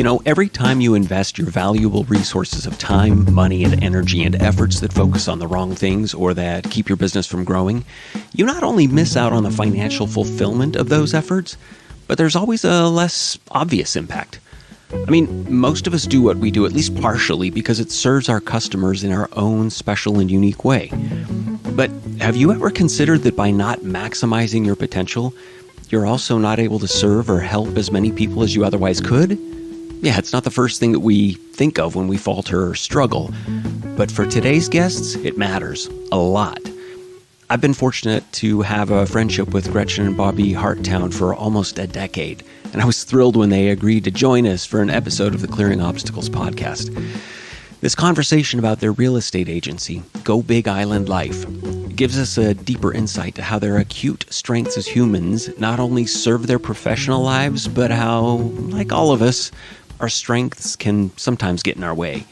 You know, every time you invest your valuable resources of time, money, and energy into efforts that focus on the wrong things or that keep your business from growing, you not only miss out on the financial fulfillment of those efforts, but there's always a less obvious impact. I mean, most of us do what we do, at least partially, because it serves our customers in our own special and unique way. But have you ever considered that by not maximizing your potential, you're also not able to serve or help as many people as you otherwise could? Yeah, it's not the first thing that we think of when we falter or struggle. But for today's guests, it matters a lot. I've been fortunate to have a friendship with Gretchen and Bobby Harttown for almost a decade, and I was thrilled when they agreed to join us for an episode of the Clearing Obstacles podcast. This conversation about their real estate agency, Go Big Island Life, gives us a deeper insight to how their acute strengths as humans not only serve their professional lives, but how, like all of us, our strengths can sometimes get in our way.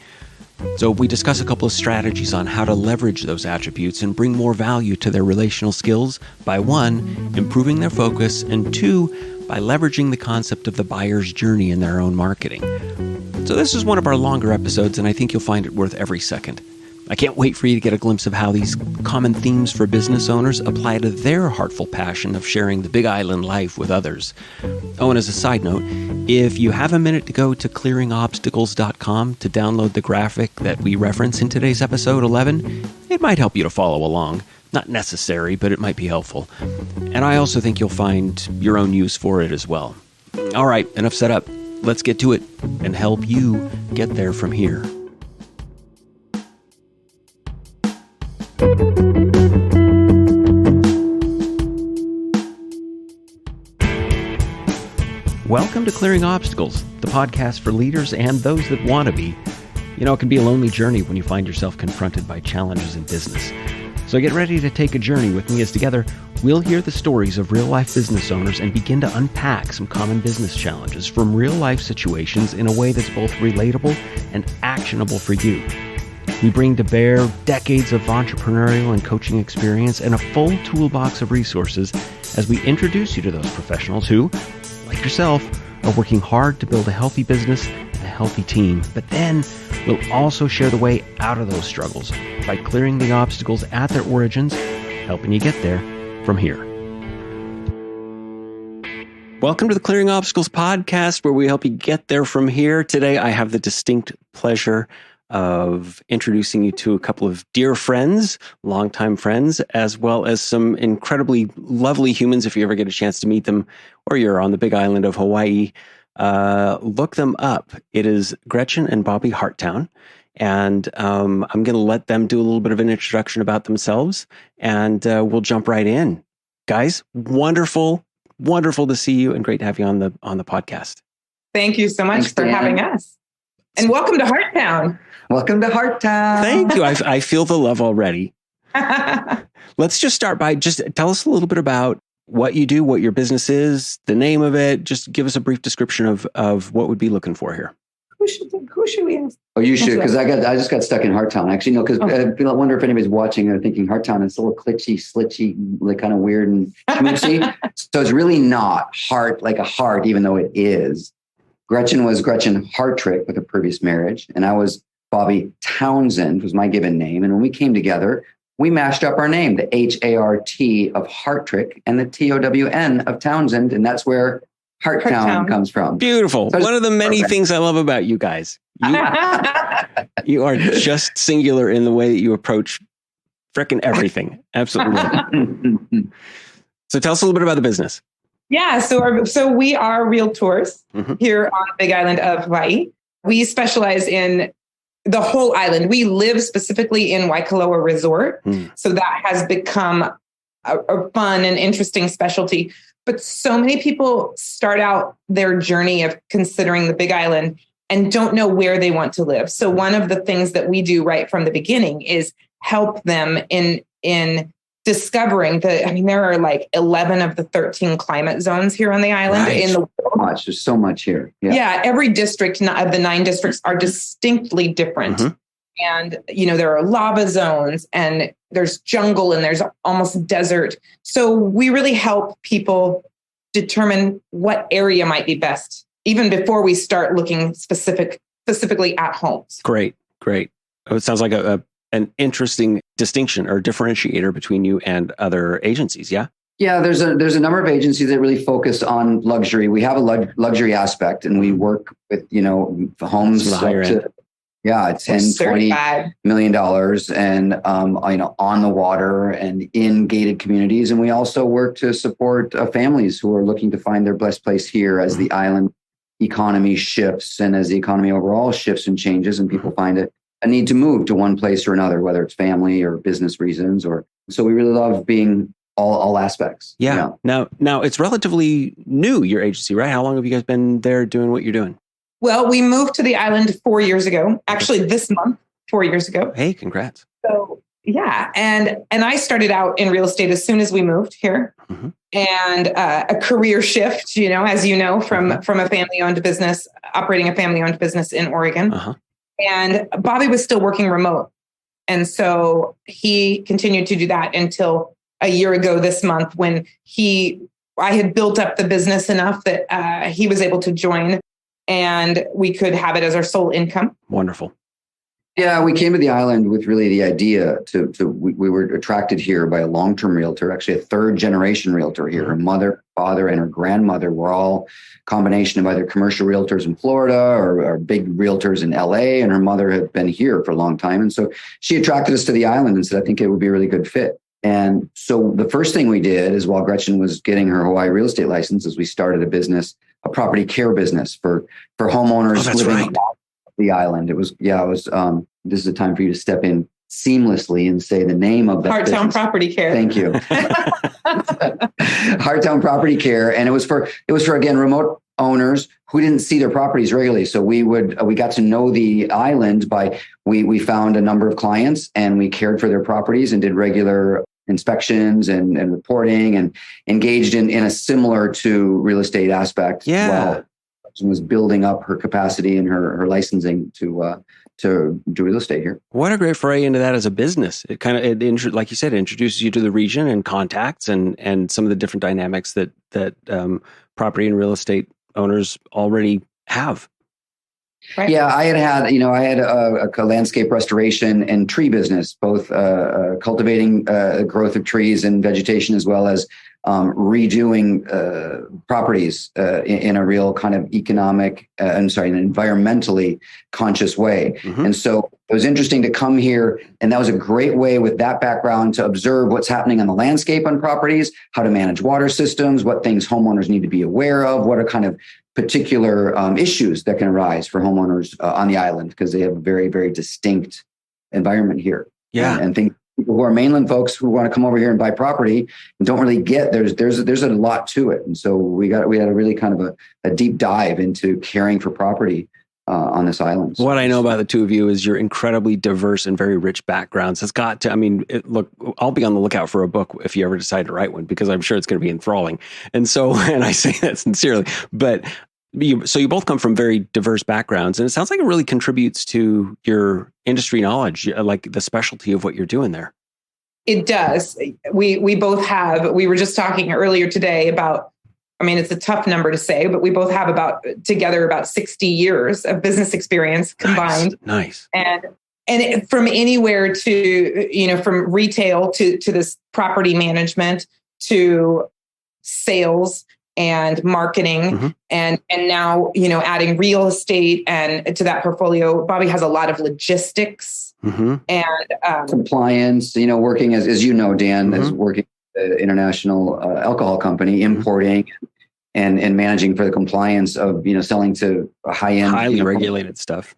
So we discuss a couple of strategies on how to leverage those attributes and bring more value to their relational skills by, one, improving their focus, and two, by leveraging the concept of the buyer's journey in their own marketing. So this is one of our longer episodes, and I think you'll find it worth every second. I can't wait for you to get a glimpse of how these common themes for business owners apply to their heartful passion of sharing the Big Island life with others. Oh, and as a side note, if you have a minute to go to clearingobstacles.com to download the graphic that we reference in today's episode 11, it might help you to follow along. Not necessary, but it might be helpful. And I also think you'll find your own use for it as well. All right, enough set up. Let's get to it and help you get there from here. Welcome to Clearing Obstacles, the podcast for leaders and those that want to be. You know, it can be a lonely journey when you find yourself confronted by challenges in business. So get ready to take a journey with me as together we'll hear the stories of real-life business owners and begin to unpack some common business challenges from real-life situations in a way that's both relatable and actionable for you. We bring to bear decades of entrepreneurial and coaching experience and a full toolbox of resources as we introduce you to those professionals who, like yourself, are working hard to build a healthy business and a healthy team. But then we'll also share the way out of those struggles by clearing the obstacles at their origins, helping you get there from here. Welcome to the Clearing Obstacles podcast, where we help you get there from here. Today, I have the distinct pleasure of introducing you to a couple of dear friends, longtime friends, as well as some incredibly lovely humans. If you ever get a chance to meet them, or you're on the Big Island of Hawaii, look them up. It is Gretchen and Bobby Harttown. And I'm going to let them do a little bit of an introduction about themselves, and we'll jump right in. Guys, wonderful to see you, and great to have you on the podcast. Thank you so much for having us. And welcome to Harttown. Welcome to Harttown. Thank you. I feel the love already. Let's just start by just tell us a little bit about what you do, what your business is, the name of it. Just give us a brief description of what we'd be looking for here. Who should we ask? Oh, you should, because I just got stuck in Harttown. Actually, no, because I wonder if anybody's watching and thinking Harttown is a little glitchy, slitchy, like kind of weird and schmoosy. So it's really not heart like a heart, even though it is. Gretchen was Gretchen Hartrick with a previous marriage, and I was Bobby Townsend was my given name. And when we came together, we mashed up our name, the H-A-R-T of Hartrick and the T-O-W-N of Townsend, and that's where Harttown comes from. Beautiful. So one of the many things I love about you guys. You are just singular in the way that you approach frickin' everything. Absolutely. So tell us a little bit about the business. Yeah, so we are realtors here on the Big Island of Hawaii. We specialize in the whole island. We live specifically in Waikoloa Resort. So that has become a fun and interesting specialty. But so many people start out their journey of considering the Big Island and don't know where they want to live. So one of the things that we do right from the beginning is help them in discovering there are like 11 of the 13 climate zones here on the island in the world. There's so much here. Yeah, every district of the 9 districts are distinctly different. And, there are lava zones and there's jungle and there's almost desert. So we really help people determine what area might be best even before we start looking specifically at homes. Great. Oh, it sounds like an interesting distinction or differentiator between you and other agencies. Yeah. Yeah, there's a number of agencies that really focus on luxury. We have a luxury aspect, and we work with homes up to $10-20 million, and on the water and in gated communities. And we also work to support families who are looking to find their blessed place here as the island economy shifts, and as the economy overall shifts and changes, and people find it a need to move to one place or another, whether it's family or business reasons. So we really love being all aspects. Yeah. Now it's relatively new, your agency, right? How long have you guys been there doing what you're doing? Well, we moved to the island 4 years ago, actually this month, 4 years ago. Hey, congrats. So yeah. And I started out in real estate as soon as we moved here, and a career shift, as you know, from a family-owned business, operating a family-owned business in Oregon. And Bobby was still working remote. And so he continued to do that until a year ago this month, when I had built up the business enough that he was able to join, and we could have it as our sole income. Wonderful. Yeah, we came to the island with really the idea we were attracted here by a long-term realtor, actually a third-generation realtor here. Her mother, father, and her grandmother were all combination of either commercial realtors in Florida or big realtors in LA, and her mother had been here for a long time. And so she attracted us to the island and said, I think it would be a really good fit. And so the first thing we did is, while Gretchen was getting her Hawaii real estate license, is we started a property care business for homeowners living on the island. This is a time for you to step in seamlessly and say the name of that Harttown business. Property Care. Thank you. Harttown Property Care. And it was for again, remote owners who didn't see their properties regularly. So we got to know the island we found a number of clients, and we cared for their properties and did regular inspections and reporting, and engaged in a similar to real estate aspect. Yeah. While she was building up her capacity and her licensing to do real estate here. What a great foray into that as a business. It kind of, like you said, it introduces you to the region and contacts and some of the different dynamics that property and real estate owners already have. Right. Yeah, I had a landscape restoration and tree business, both cultivating growth of trees and vegetation, as well as redoing properties in a real kind of an environmentally conscious way. And so it was interesting to come here, and that was a great way with that background to observe what's happening on the landscape on properties, how to manage water systems, what things homeowners need to be aware of, what are kind of particular issues that can arise for homeowners on the island, because they have a very, very distinct environment here. Yeah. And things people who are mainland folks who want to come over here and buy property and don't really get there's a lot to it. And so we had a really kind of a deep dive into caring for property on this island. What I know about the two of you is you're incredibly diverse and very rich backgrounds. It's got to, look, I'll be on the lookout for a book if you ever decide to write one, because I'm sure it's going to be enthralling. And I say that sincerely, but you both come from very diverse backgrounds, and it sounds like it really contributes to your industry knowledge, like the specialty of what you're doing there. It does. We both have, we were just talking earlier today about, it's a tough number to say, but we both have about 60 years of business experience combined. Nice. And from anywhere to, from retail to this property management to sales and marketing, and now, adding real estate and to that portfolio. Bobby has a lot of logistics and compliance, working as Dan, as working at the international alcohol company, importing and managing for the compliance of, selling to high-end, highly regulated stuff.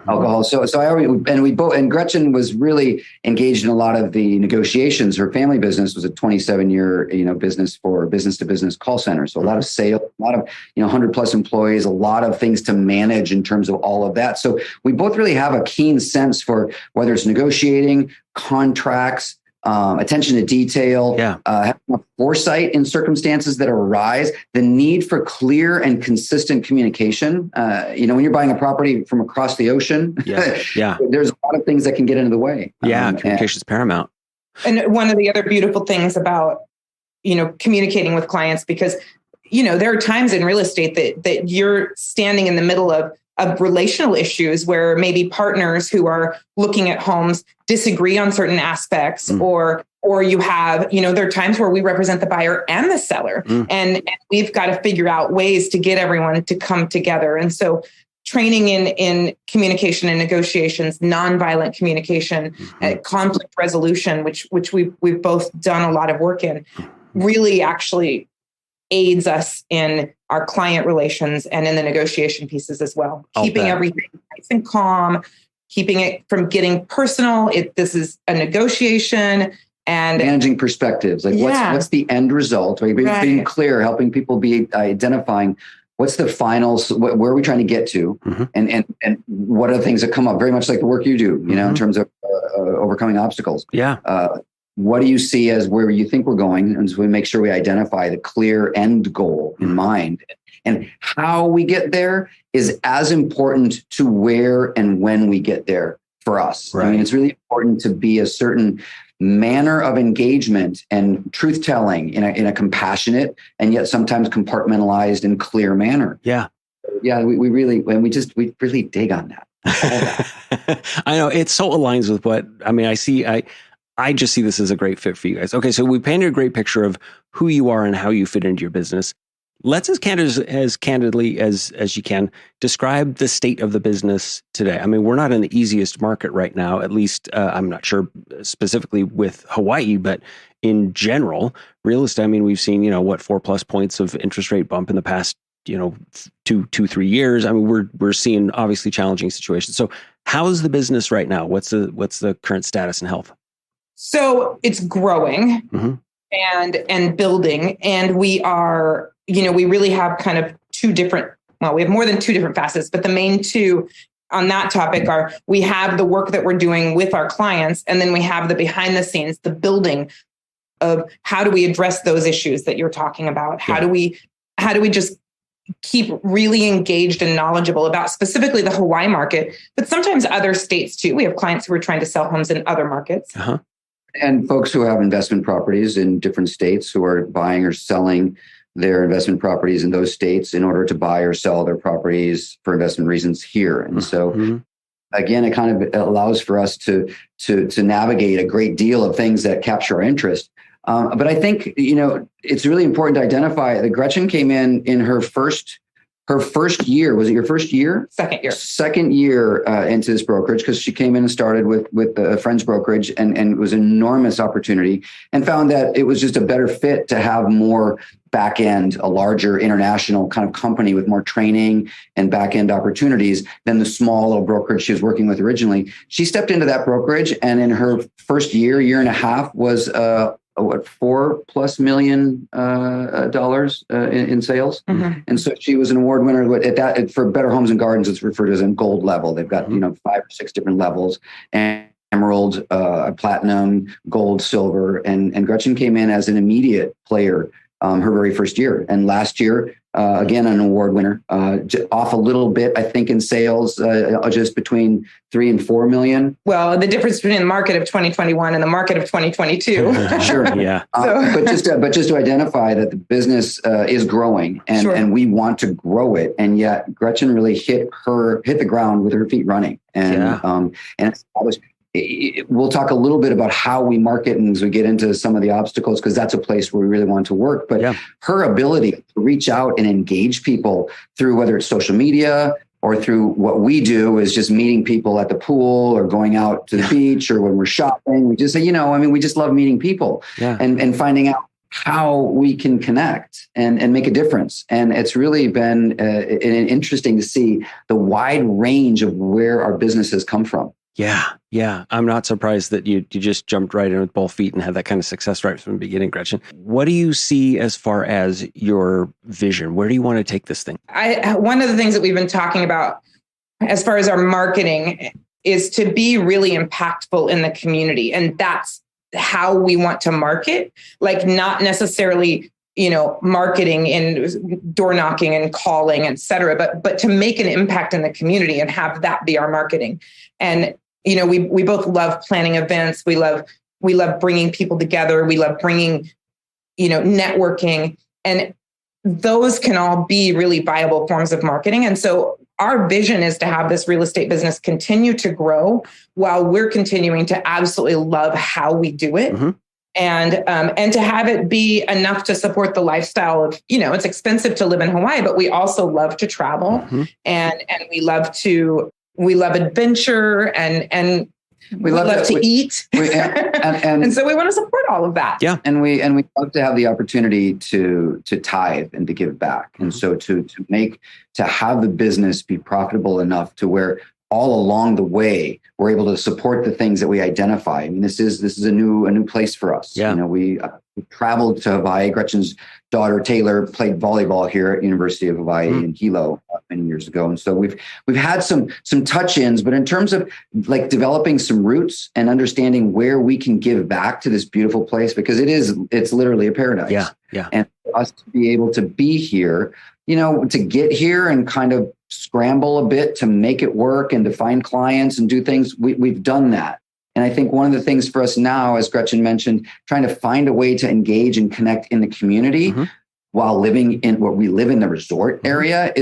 Alcohol. So and Gretchen was really engaged in a lot of the negotiations. Her family business was a 27-year, business for business-to-business call center. So a lot of sales, a lot of, 100+ employees, a lot of things to manage in terms of all of that. So we both really have a keen sense for whether it's negotiating, contracts, attention to detail, having foresight in circumstances that arise, the need for clear and consistent communication. When you're buying a property from across the ocean, there's a lot of things that can get into the way. Communication is paramount. And one of the other beautiful things about, communicating with clients, because there are times in real estate that you're standing in the middle of relational issues where maybe partners who are looking at homes disagree on certain aspects, or you have, there are times where we represent the buyer and the seller, and we've got to figure out ways to get everyone to come together. And so training in communication and negotiations, nonviolent communication, conflict resolution, which we've both done a lot of work in, really actually aids us in our client relations and in the negotiation pieces as well. Keeping everything nice and calm, keeping it from getting personal. This is a negotiation, and managing perspectives. Like what's the end result? Like being clear, helping people be identifying what's the finals, where are we trying to get to, and what are the things that come up? Very much like the work you do, in terms of overcoming obstacles. Yeah. What do you see as where you think we're going? And so we make sure we identify the clear end goal in mind. And how we get there is as important to where and when we get there for us. Right. I mean, it's really important to be a certain manner of engagement and truth telling in a compassionate and yet sometimes compartmentalized and clear manner. Yeah. Yeah. We really dig on that. I know it so aligns with what, I just see this as a great fit for you guys. Okay. So we painted a great picture of who you are and how you fit into your business. Let's as candidly as you can describe the state of the business today. I mean, we're not in the easiest market right now, at least I'm not sure specifically with Hawaii, but in general, real estate, I mean, we've seen, 4+ points of interest rate bump in the past, 2-3 years. I mean, we're seeing obviously challenging situations. So how is the business right now? What's the current status and health? So it's growing and building, and we are, we really have kind of we have more than two different facets, but the main two on that topic are, we have the work that we're doing with our clients, and then we have the behind the scenes, the building of how do we address those issues that you're talking about? How do we just keep really engaged and knowledgeable about specifically the Hawaii market, but sometimes other states too. We have clients who are trying to sell homes in other markets. And folks who have investment properties in different states who are buying or selling their investment properties in those states in order to buy or sell their properties for investment reasons here. And so again, it kind of allows for us to navigate a great deal of things that capture our interest. But I think, it's really important to identify that Gretchen came in her first year. Was it your first year? Second year into this brokerage, because she came in and started with a friend's brokerage, and it was an enormous opportunity, and found that it was just a better fit to have more back end, a larger international kind of company with more training and back end opportunities than the small little brokerage she was working with originally. She stepped into that brokerage, and in her first year and a half was $4+ million in sales. And so she was an award winner at that for Better Homes and Gardens. It's referred to as in gold level. They've got 5 or 6 different levels, and emerald, platinum, gold, silver, and Gretchen came in as an immediate player her very first year. And last year, again, an award winner, off a little bit, I think, in sales, just between 3 and 4 million. Well, the difference between the market of 2021 and the market of 2022. Sure. Yeah. But just to identify that the business is growing, and we want to grow it. And yet Gretchen really hit the ground with her feet running. And we'll talk a little bit about how we market and as we get into some of the obstacles, because that's a place where we really want to work. But her ability to reach out and engage people through whether it's social media or through what we do is just meeting people at the pool or going out to the beach or when we're shopping. We just say, we just love meeting people and finding out how we can connect and make a difference. And it's really been interesting to see the wide range of where our business has come from. Yeah. I'm not surprised that you just jumped right in with both feet and had that kind of success right from the beginning, Gretchen. What do you see as far as your vision? Where do you want to take this thing? One of the things that we've been talking about as far as our marketing is to be really impactful in the community. And that's how we want to market, like not necessarily, marketing and door knocking and calling, et cetera, but to make an impact in the community and have that be our marketing. And we both love planning events. We love bringing people together. We love bringing, networking. And those can all be really viable forms of marketing. And so our vision is to have this real estate business continue to grow while we're continuing to absolutely love how we do it. Mm-hmm. And to have it be enough to support the lifestyle of, it's expensive to live in Hawaii, but we also love to travel, Mm-hmm. and we love adventure, and we love to eat. And so we want to support all of that. Yeah. And we love to have the opportunity to tithe and to give back. And so to have the business be profitable enough to where all along the way, we're able to support the things that we identify. I mean, this is a new place for us. Yeah. We traveled to Hawaii. Gretchen's daughter, Taylor, played volleyball here at University of Hawaii in Hilo many years ago. And so we've had some touch-ins, but in terms of like developing some roots and understanding where we can give back to this beautiful place, because it's literally a paradise. Yeah. Yeah. And for us to be able to be here, to get here and kind of scramble a bit to make it work and to find clients and do things, we've done that. And I think one of the things for us now, as Gretchen mentioned, trying to find a way to engage and connect in the community while living in what we live in the resort area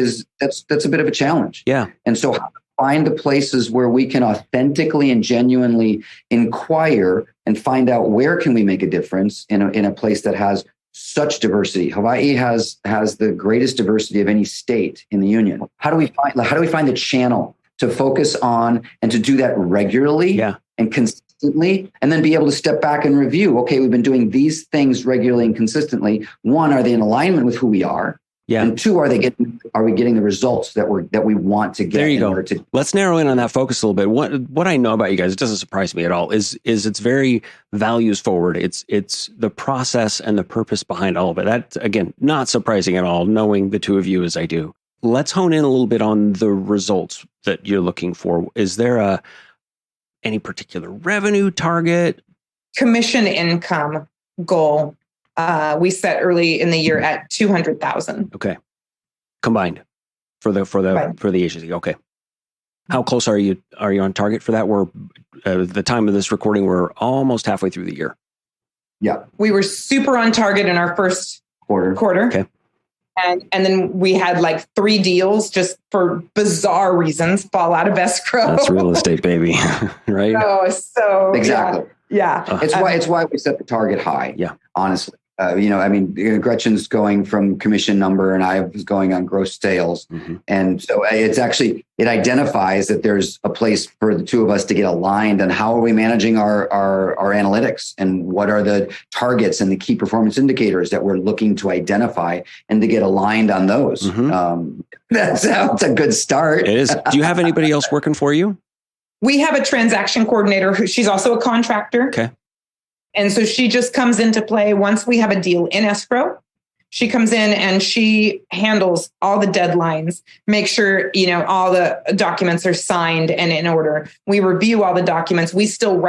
that's a bit of a challenge. Yeah. And so how to find the places where we can authentically and genuinely inquire and find out where can we make a difference in a place that has such diversity. Hawaii has the greatest diversity of any state in the union. How do we find the channel to focus on and to do that regularly and consistently, and then be able to step back and review, okay, we've been doing these things regularly and consistently. One, are they in alignment with who we are? Yeah. And two, are we getting the results that we want to get? There you go. Let's narrow in on that focus a little bit. What I know about you guys, it doesn't surprise me at all, is it's very values forward. It's the process and the purpose behind all of it. That, again, not surprising at all, knowing the two of you as I do. Let's hone in a little bit on the results that you're looking for. Is there any particular revenue target? Commission income goal. We set early in the year at 200,000. Okay, combined for the agency. Okay, how close are you on target for that? We're the time of this recording, we're almost halfway through the year. Yeah, we were super on target in our first quarter. Okay, and then we had like 3 deals just for bizarre reasons fall out of escrow. That's real estate, baby, right? Oh, So exactly. Yeah. It's why we set the target high. Yeah, honestly. Gretchen's going from commission number and I was going on gross sales. Mm-hmm. And so it identifies that there's a place for the two of us to get aligned on how are we managing our analytics and what are the targets and the key performance indicators that we're looking to identify and to get aligned on those. Mm-hmm. That's a good start. It is. Do you have anybody else working for you? We have a transaction coordinator she's also a contractor. Okay. And so she just comes into play once we have a deal in escrow. She comes in and she handles all the deadlines, make sure, all the documents are signed and in order. We review all the documents. We still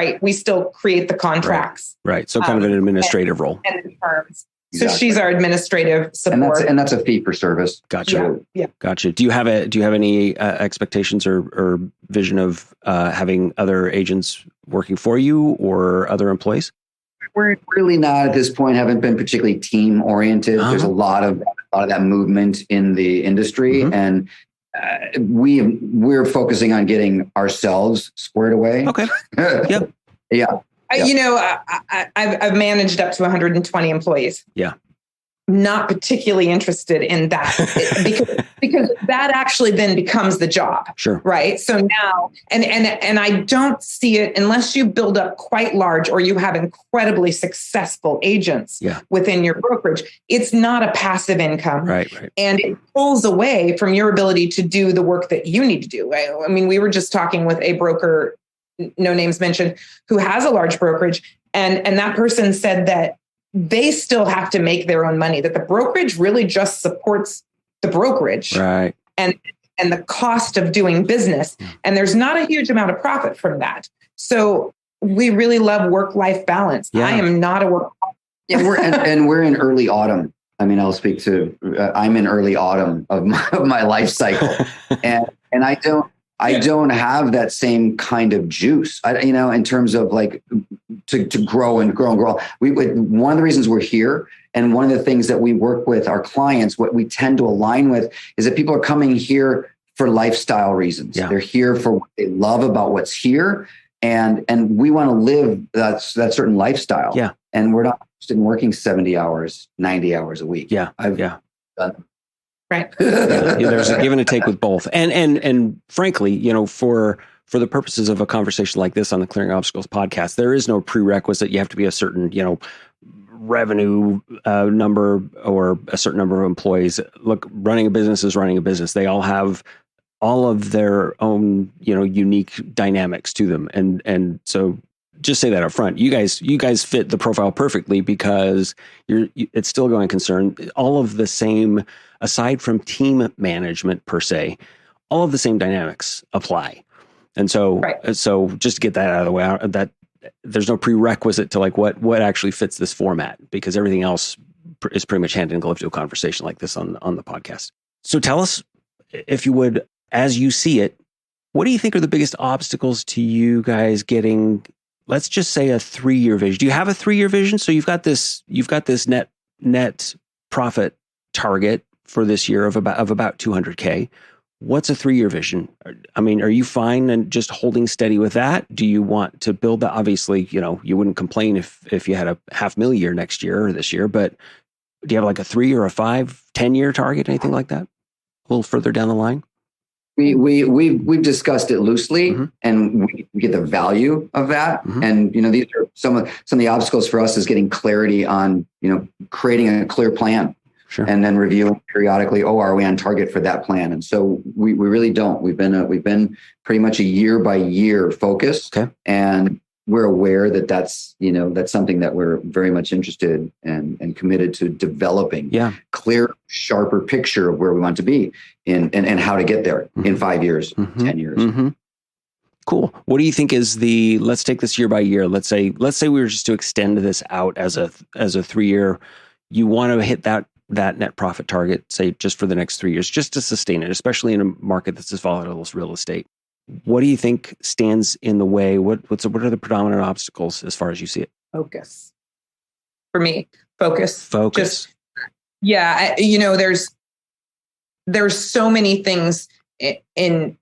create the contracts. Right. So kind of an administrative role. And the terms. Exactly. So she's our administrative support. And that's a fee for service. Gotcha. Yeah. Gotcha. Do you have any expectations or vision of having other agents working for you or other employees? We're really not at this point, haven't been particularly team oriented. Uh-huh. There's a lot of that movement in the industry. Mm-hmm. And we're focusing on getting ourselves squared away. Okay. Yep. Yeah. I've managed up to 120 employees. Yeah. Not particularly interested in that because that actually then becomes the job. Sure. Right. So now, and I don't see it unless you build up quite large or you have incredibly successful agents within your brokerage. It's not a passive income. Right. And it pulls away from your ability to do the work that you need to do. I mean, we were just talking with a broker, no names mentioned, who has a large brokerage. And that person said that they still have to make their own money, that the brokerage really just supports the brokerage right. and the cost of doing business. And there's not a huge amount of profit from that. So we really love work-life balance. Yeah. I am not a work. Yeah, we're in early autumn. I mean, I'll speak to, I'm in early autumn of my life cycle. and I don't have that same kind of juice, in terms of like to grow and grow and grow. One of the reasons we're here, and one of the things that we work with our clients, what we tend to align with, is that people are coming here for lifestyle reasons. Yeah. They're here for what they love about what's here. And we want to live that certain lifestyle. Yeah. And we're not interested in working 70 hours, 90 hours a week. Yeah. I've done. Right. There's a give and a take with both. And frankly, for the purposes of a conversation like this on the Clearing Obstacles podcast, there is no prerequisite. You have to be a certain, revenue number or a certain number of employees. Look, running a business is running a business. They all have all of their own, unique dynamics to them. And so just say that up front. You guys fit the profile perfectly because it's still going concern. All of the same, aside from team management per se, all of the same dynamics apply. And so, so just to get that out of the way, that there's no prerequisite to like what actually fits this format, because everything else is pretty much hand in glove to a conversation like this on the podcast. So tell us, if you would, as you see it, what do you think are the biggest obstacles to you guys getting, let's just say, a 3-year vision? Do you have a 3-year vision? So you've got this net profit target for this year of about 200K. What's a 3-year vision? I mean, are you fine and just holding steady with that? Do you want to build that? Obviously, you wouldn't complain if you had a $500,000 year next year or this year, but do you have like a 3 or a 5, 10-year target, anything like that? A little further down the line? We've discussed it loosely, mm-hmm. and we get the value of that. Mm-hmm. And, these are some of the obstacles for us is getting clarity on, creating a clear plan. Sure. And then reviewing periodically, are we on target for that plan? And so we really don't. We've been pretty much a year by year focus. Okay. And we're aware that that's something that we're very much interested and committed to developing. Yeah. Clear, sharper picture of where we want to be and how to get there mm-hmm. in 5 years, mm-hmm. 10 years. Mm-hmm. Cool. What do you think is let's take this year by year. Let's say we were just to extend this out as a 3-year, you want to hit that net profit target, say just for the next 3 years, just to sustain it, especially in a market that's as volatile as real estate. What do you think stands in the way? What are the predominant obstacles as far as you see it? Focus. For me, focus. Focus. There's so many things in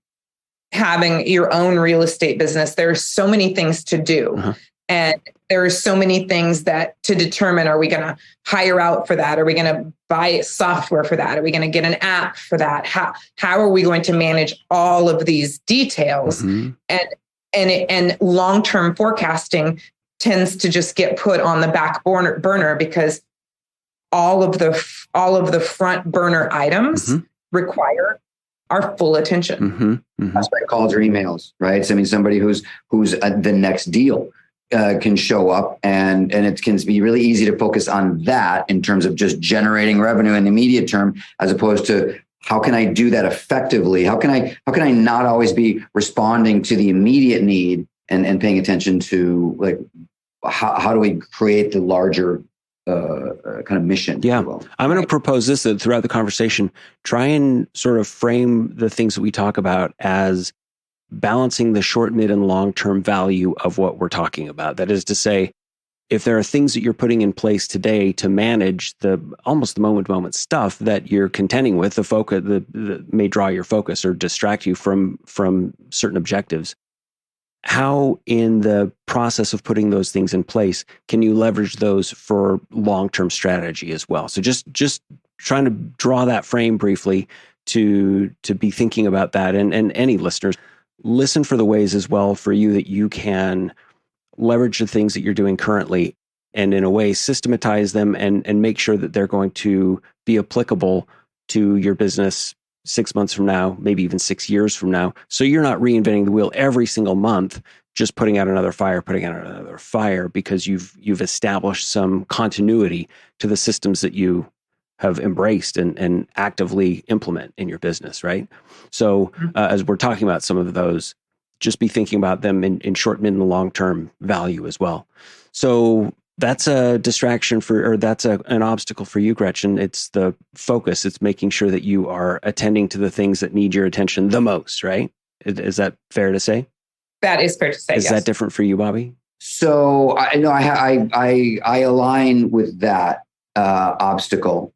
having your own real estate business. There's so many things to do. Uh-huh. And there are so many things that to determine, are we going to hire out for that? Are we going to buy software for that? Are we going to get an app for that? How are we going to manage all of these details? Mm-hmm. And long-term forecasting tends to just get put on the back burner because all of the front burner items mm-hmm. require our full attention. Mm-hmm. Mm-hmm. That's why calls or emails, right? So, I mean, somebody who's the next deal. Can show up and it can be really easy to focus on that in terms of just generating revenue in the immediate term, as opposed to how can I do that effectively? How can I not always be responding to the immediate need and paying attention to like how do we create the larger kind of mission? Yeah. I'm going to propose this that throughout the conversation, try and sort of frame the things that we talk about as balancing the short, mid, and long-term value of what we're talking about. That is to say, if there are things that you're putting in place today to manage almost the moment-to-moment stuff that you're contending with, the focus that may draw your focus or distract you from certain objectives, how in the process of putting those things in place can you leverage those for long-term strategy as well? So just trying to draw that frame briefly to be thinking about that, and any listeners, listen for the ways as well for you that you can leverage the things that you're doing currently and in a way systematize them and make sure that they're going to be applicable to your business 6 months from now, maybe even 6 years from now. So you're not reinventing the wheel every single month, just putting out another fire because you've established some continuity to the systems that you have embraced and actively implement in your business, right? So as we're talking about some of those, just be thinking about them in short, mid, and long-term value as well. So that's a distraction that's an obstacle for you, Gretchen. It's the focus. It's making sure that you are attending to the things that need your attention the most, right? Is that fair to say? That is fair to say. Is that different for you, Bobby? So I know I align with that obstacle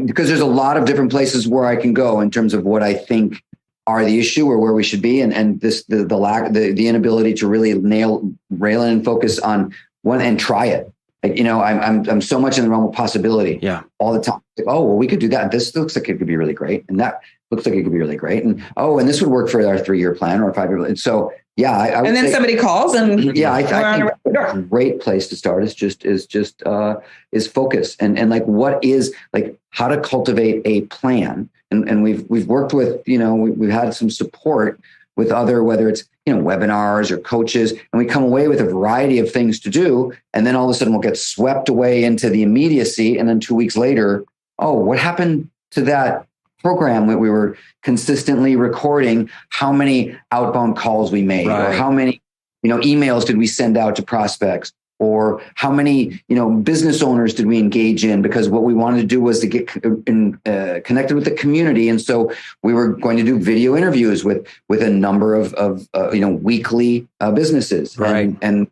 because there's a lot of different places where I can go in terms of what I think are the issue or where we should be, and the inability to really rail in and focus on one and try it. Like, I'm so much in the realm of possibility all the time. Like, oh, well, we could do that. This looks like it could be really great. And that looks like it could be really great. And, and this would work for our 3-year plan or 5-year plan. So, yeah. And then somebody calls and I think a great place to start is focus. And like, what is like how to cultivate a plan. And we've worked with, we've had some support with other, whether it's, webinars or coaches, and we come away with a variety of things to do. And then all of a sudden we'll get swept away into the immediacy. And then 2 weeks later, what happened to that program that we were consistently recording? How many outbound calls we made, or how many, emails did we send out to prospects? Or how many, business owners did we engage in? Because what we wanted to do was to get connected with the community, and so we were going to do video interviews with a number of weekly businesses. Right. And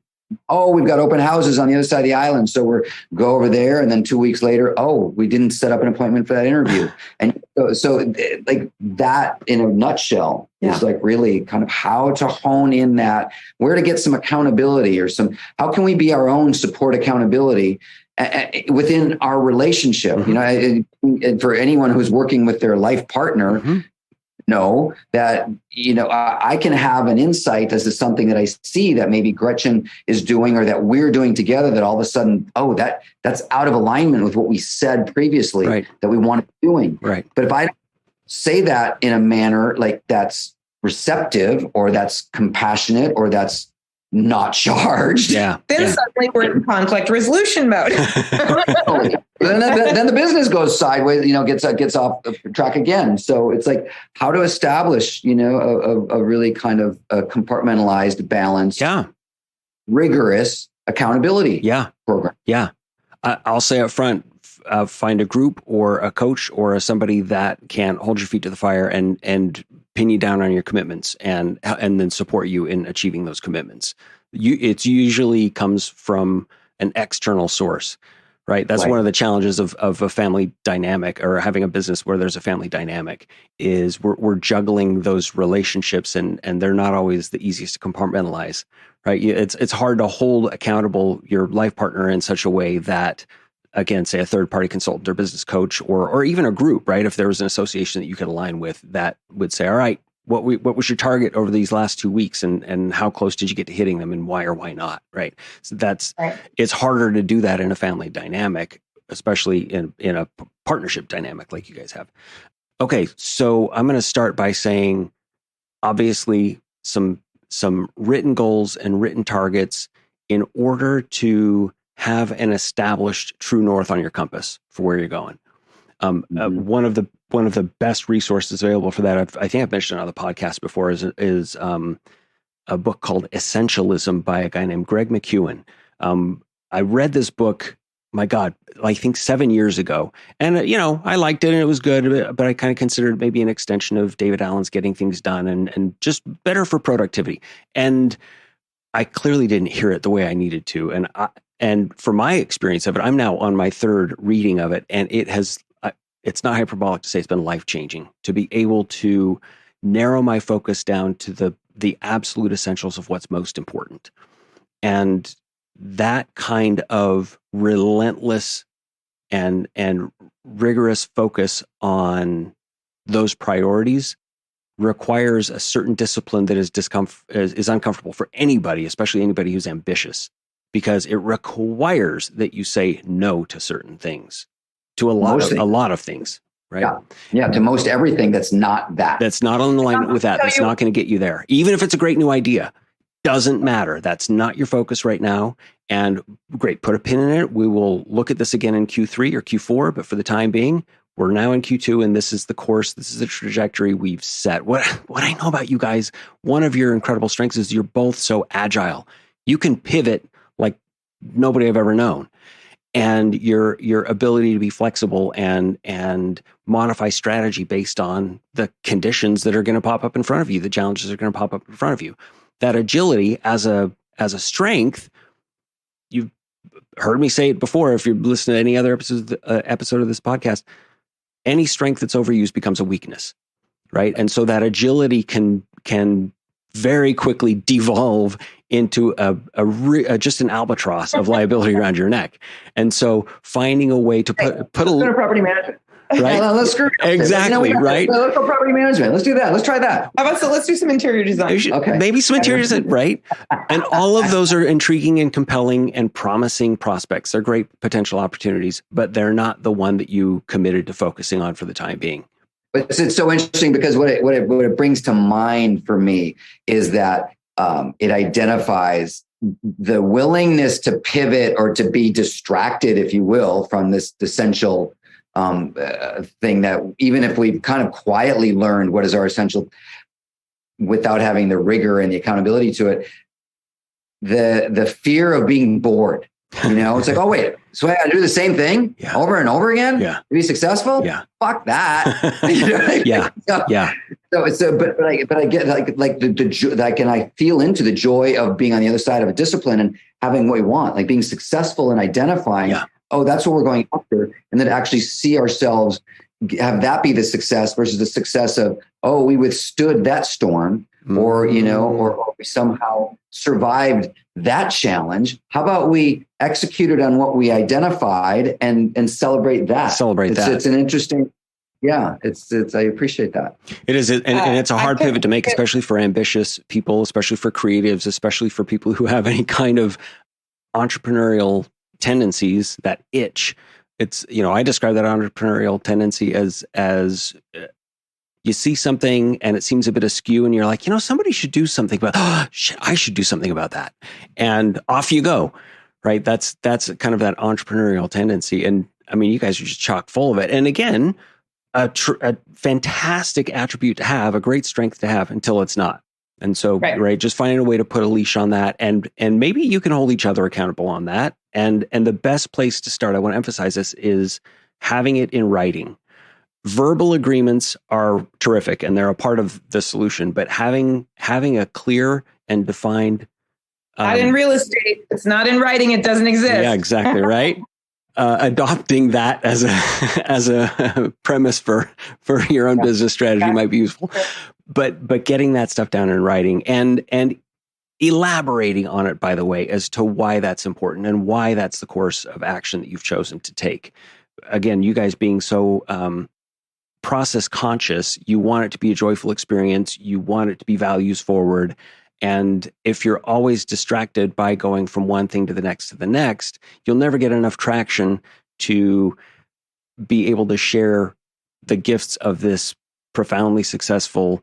we've got open houses on the other side of the island, so we're go over there, and then 2 weeks later, we didn't set up an appointment for that interview. And so like that in a nutshell is like really kind of how to hone in that, where to get some accountability or how can we be our own support accountability within our relationship. And for anyone who's working with their life partner, know that, I can have an insight as to something that I see that maybe Gretchen is doing or that we're doing together, that all of a sudden, that's out of alignment with what we said previously that we want to be doing. Right. But if I say that in a manner like that's receptive or that's compassionate or that's not charged. Then suddenly we're in conflict resolution mode. then the business goes sideways, gets off track again. So it's like how to establish, a really kind of a compartmentalized, balanced, rigorous accountability program. Yeah. I'll say up front, find a group or a coach or somebody that can hold your feet to the fire and pin you down on your commitments and then support you in achieving those commitments. It usually comes from an external source, right? That's one of the challenges of a family dynamic, or having a business where there's a family dynamic, is we're juggling those relationships and they're not always the easiest to compartmentalize, right? It's hard to hold accountable your life partner in such a way that, again, say a third-party consultant or business coach, or even a group, right? If there was an association that you could align with that would say, all right, what was your target over these last 2 weeks, and how close did you get to hitting them, and why or why not, right? So it's harder to do that in a family dynamic, especially in a partnership dynamic like you guys have. Okay, so I'm going to start by saying, obviously, some written goals and written targets in order to have an established true north on your compass for where you're going. One of the best resources available for that, I think I've mentioned on the podcast before, is a book called Essentialism by a guy named Greg McEwen. I read this book, my God, I think 7 years ago, and I liked it and it was good, but I kind of considered maybe an extension of David Allen's Getting Things Done and just better for productivity. And I clearly didn't hear it the way I needed to, and for my experience of it, I'm now on my third reading of it, and it's not hyperbolic to say it's been life-changing to be able to narrow my focus down to the absolute essentials of what's most important. And that kind of relentless and rigorous focus on those priorities requires a certain discipline that is uncomfortable for anybody, especially anybody who's ambitious, because it requires that you say no to certain things, to a lot of things, right? Yeah, to most everything that's not that. That's not on alignment with that. That's not going to get you there. Even if it's a great new idea, doesn't matter. That's not your focus right now. And great, put a pin in it. We will look at this again in Q3 or Q4, but for the time being, we're now in Q2, and this is the course. This is the trajectory we've set. What I know about you guys, one of your incredible strengths is you're both so agile. You can pivot like nobody I've ever known. and your ability to be flexible and modify strategy based on the conditions that are going to pop up in front of you, the challenges that are going to pop up in front of you. That agility as a strength, you've heard me say it before. If you're listening to any other episode of this podcast, any strength that's overused becomes a weakness, right? And so that agility can very quickly devolve into just an albatross of liability around your neck. And so finding a way to put a property management. Right? Let's screw it. Exactly, right? Let's go property management. Let's do that. Let's try that. How about let's do some interior design. Okay. Maybe some interior design, right? And all of those are intriguing and compelling and promising prospects. They're great potential opportunities, but they're not the one that you committed to focusing on for the time being. But it's so interesting because what it brings to mind for me is that it identifies the willingness to pivot or to be distracted, if you will, from this essential thing that even if we've kind of quietly learned what is our essential without having the rigor and the accountability to it, the fear of being bored. It's like, oh, wait, so I got to do the same thing over and over again to be successful? Yeah. Fuck that. Yeah. So it's but I get like the I feel into the joy of being on the other side of a discipline and having what we want, like being successful in identifying, oh, that's what we're going after. And then actually see ourselves have that be the success versus the success of, oh, we withstood that storm or we somehow survived that challenge. How about we executed on what we identified and celebrate that? It's an interesting, it's I appreciate that. It is. And it's a hard pivot to make, especially for ambitious people, especially for creatives, especially for people who have any kind of entrepreneurial tendencies, that itch. It's, I describe that entrepreneurial tendency as you see something and it seems a bit askew and you're like, somebody should do something about, I should do something about that. And off you go, right? That's kind of that entrepreneurial tendency. And I mean, you guys are just chock full of it. And again, a fantastic attribute to have, a great strength to have until it's not. And so, right, just finding a way to put a leash on that, and maybe you can hold each other accountable on that. And the best place to start, I want to emphasize this, is having it in writing. Verbal agreements are terrific and they're a part of the solution, but having a clear and defined. Not in real estate. It's not in writing. It doesn't exist. Yeah, exactly. Right. Adopting that as a premise for your own business strategy might be useful, but getting that stuff down in writing and elaborating on it, by the way, as to why that's important and why that's the course of action that you've chosen to take. Again, you guys being so process conscious, you want it to be a joyful experience. You want it to be values forward. And if you're always distracted by going from one thing to the next, you'll never get enough traction to be able to share the gifts of this profoundly successful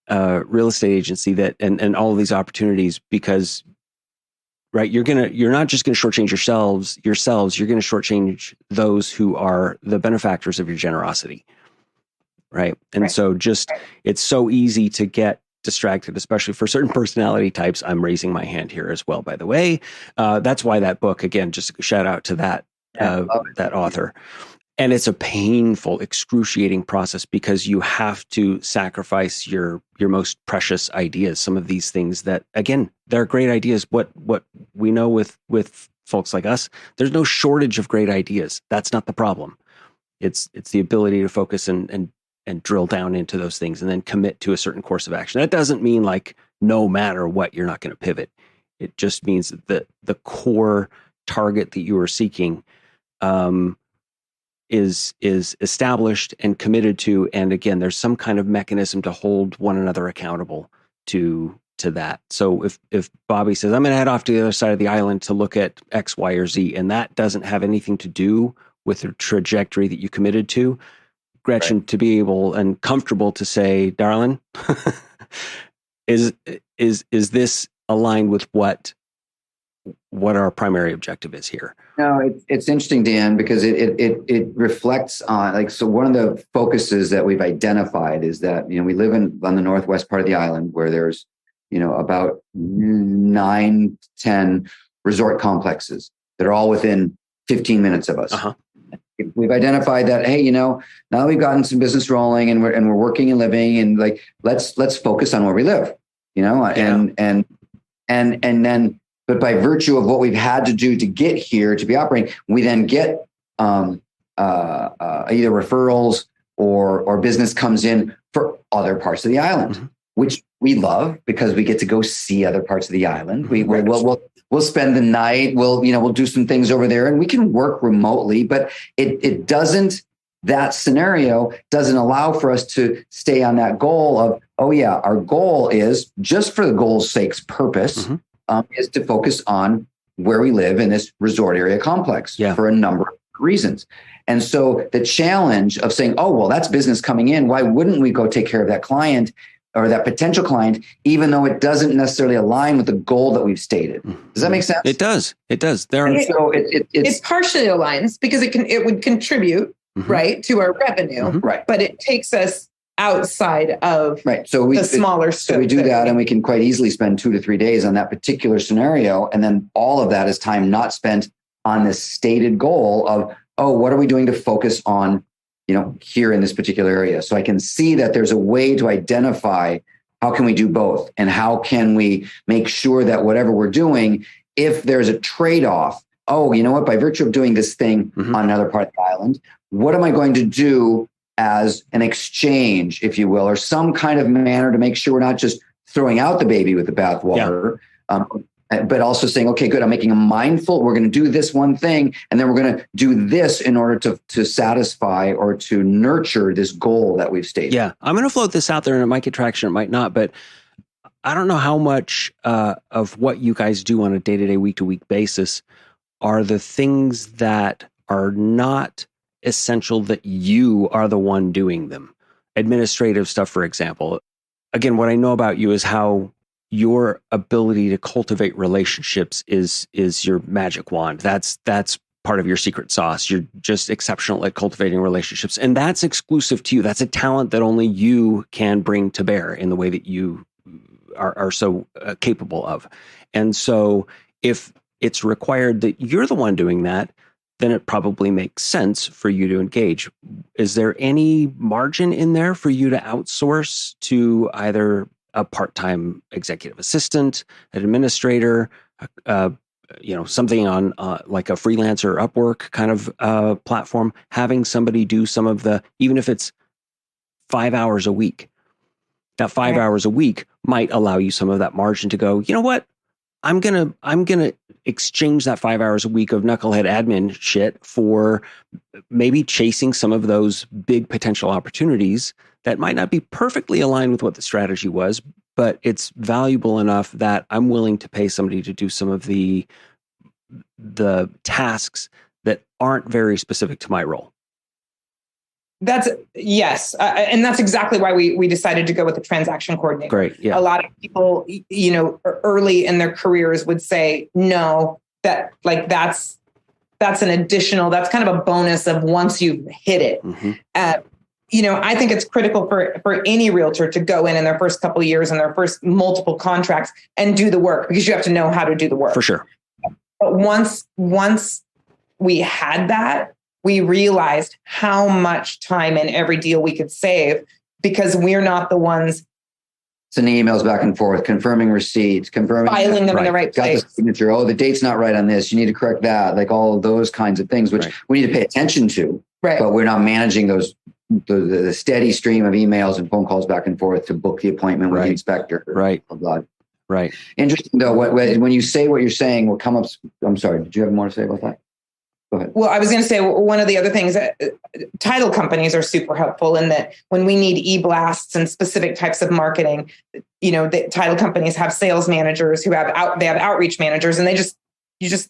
real estate agency that and all of these opportunities, because right, you're not just going to shortchange yourselves, you're going to shortchange those who are the benefactors of your generosity. Right. And so it's so easy to get distracted, especially for certain personality types. I'm raising my hand here as well, by the way. That's why that book, again, just shout out to that author. And it's a painful, excruciating process because you have to sacrifice your most precious ideas. Some of these things that, again, they're great ideas. What we know with folks like us, there's no shortage of great ideas. That's not the problem. It's the ability to focus and drill down into those things and then commit to a certain course of action. That doesn't mean like no matter what, you're not going to pivot. It just means that the core target that you are seeking is established and committed to. And again, there's some kind of mechanism to hold one another accountable to that. So if Bobby says, I'm going to head off to the other side of the island to look at X, Y, or Z, and that doesn't have anything to do with the trajectory that you committed to, Gretchen, to be able and comfortable to say, darling, is this aligned with what our primary objective is here? No, it's interesting, Dan, because it reflects on so one of the focuses that we've identified is that, we live on the northwest part of the island where there's, about 9-10 resort complexes that are all within 15 minutes of us. Uh-huh. We've identified that, hey, now we've gotten some business rolling and we're working and living, and like, let's focus on where we live, and then, but by virtue of what we've had to do to get here to be operating, we then get either referrals or business comes in for other parts of the island, mm-hmm. which we love because we get to go see other parts of the island. We'll spend the night. We'll do some things over there, and we can work remotely. But it doesn't. That scenario doesn't allow for us to stay on that goal of, our goal is, just for the goal's sake's purpose, mm-hmm. Is to focus on where we live in this resort area complex for a number of reasons. And so the challenge of saying, that's business coming in. Why wouldn't we go take care of that client or that potential client, even though it doesn't necessarily align with the goal that we've stated? Does that make sense? It does. It partially aligns because it would contribute, mm-hmm. right, to our revenue, mm-hmm. right? But it takes us outside of the smaller scope. So we do that, and we can quite easily spend 2 to 3 days on that particular scenario, and then all of that is time not spent on this stated goal of, what are we doing to focus on, here in this particular area? So I can see that there's a way to identify how can we do both, and how can we make sure that whatever we're doing, if there's a trade-off, by virtue of doing this thing mm-hmm. on another part of the island, what am I going to do as an exchange, if you will, or some kind of manner to make sure we're not just throwing out the baby with the bathwater, but also saying, okay, good, I'm making a mindful, we're going to do this one thing, and then we're going to do this in order to satisfy or to nurture this goal that we've stated. Yeah, I'm going to float this out there, and it might get traction, it might not, but I don't know how much of what you guys do on a day-to-day, week-to-week basis are the things that are not essential that you are the one doing them. Administrative stuff, for example. Again, what I know about you is how your ability to cultivate relationships is your magic wand. That's part of your secret sauce. You're just exceptional at cultivating relationships, and that's exclusive to you. That's a talent that only you can bring to bear in the way that you are so capable of. And so if it's required that you're the one doing that, then it probably makes sense for you to engage. Is there any margin in there for you to outsource to either a part-time executive assistant, an administrator, something on like a freelancer Upwork kind of platform, having somebody do some of the, even if it's 5 hours a week, that 5 hours a week might allow you some of that margin to go, you know what? I'm going to exchange that 5 hours a week of knucklehead admin shit for maybe chasing some of those big potential opportunities that might not be perfectly aligned with what the strategy was, but it's valuable enough that I'm willing to pay somebody to do some of the tasks that aren't very specific to my role. Yes. And that's exactly why we decided to go with the transaction coordinator. Great. Yeah. A lot of people, early in their careers would say, no, that's an additional, that's kind of a bonus of once you've hit it. Mm-hmm. I think it's critical for any realtor to go in their first couple of years and their first multiple contracts and do the work, because you have to know how to do the work. For sure. But once we had that, we realized how much time in every deal we could save, because we're not the ones sending emails back and forth, confirming receipts, filing them in the right place. Got the signature. Oh, the date's not right on this. You need to correct that. Like all of those kinds of things, which we need to pay attention to. Right. But we're not managing those the steady stream of emails and phone calls back and forth to book the appointment with the inspector. Right. Blah, blah. Right. Interesting though. When you say what you're saying, what come up? I'm sorry. Did you have more to say about that? Go ahead. Well, I was going to say one of the other things, title companies are super helpful in that when we need e-blasts and specific types of marketing, the title companies have sales managers who have outreach managers, and you just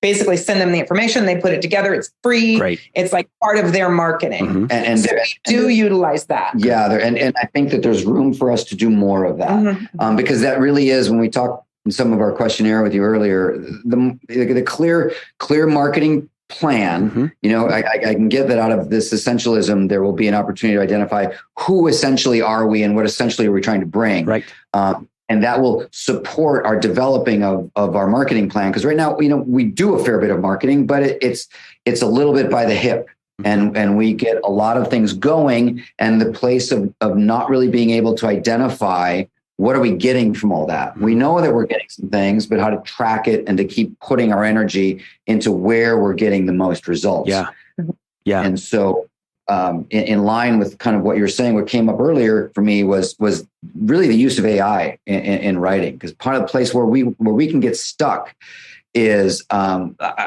basically send them the information. They put it together. It's free. Right. It's like part of their marketing. Mm-hmm. And so we do utilize that. Yeah. And I think that there's room for us to do more of that, mm-hmm. Because that really is, when we talked in some of our questionnaire with you earlier, the clear marketing plan, mm-hmm. I can get that out of this essentialism. There will be an opportunity to identify who essentially are we and what essentially are we trying to bring. Right. And that will support our developing of our marketing plan. Because right now, we do a fair bit of marketing, but it's a little bit by the hip. And we get a lot of things going, and the place of not really being able to identify what are we getting from all that. We know that we're getting some things, but how to track it and to keep putting our energy into where we're getting the most results. Yeah. And so in line with kind of what you're saying, what came up earlier for me was really the use of AI in writing, because part of the place where we can get stuck is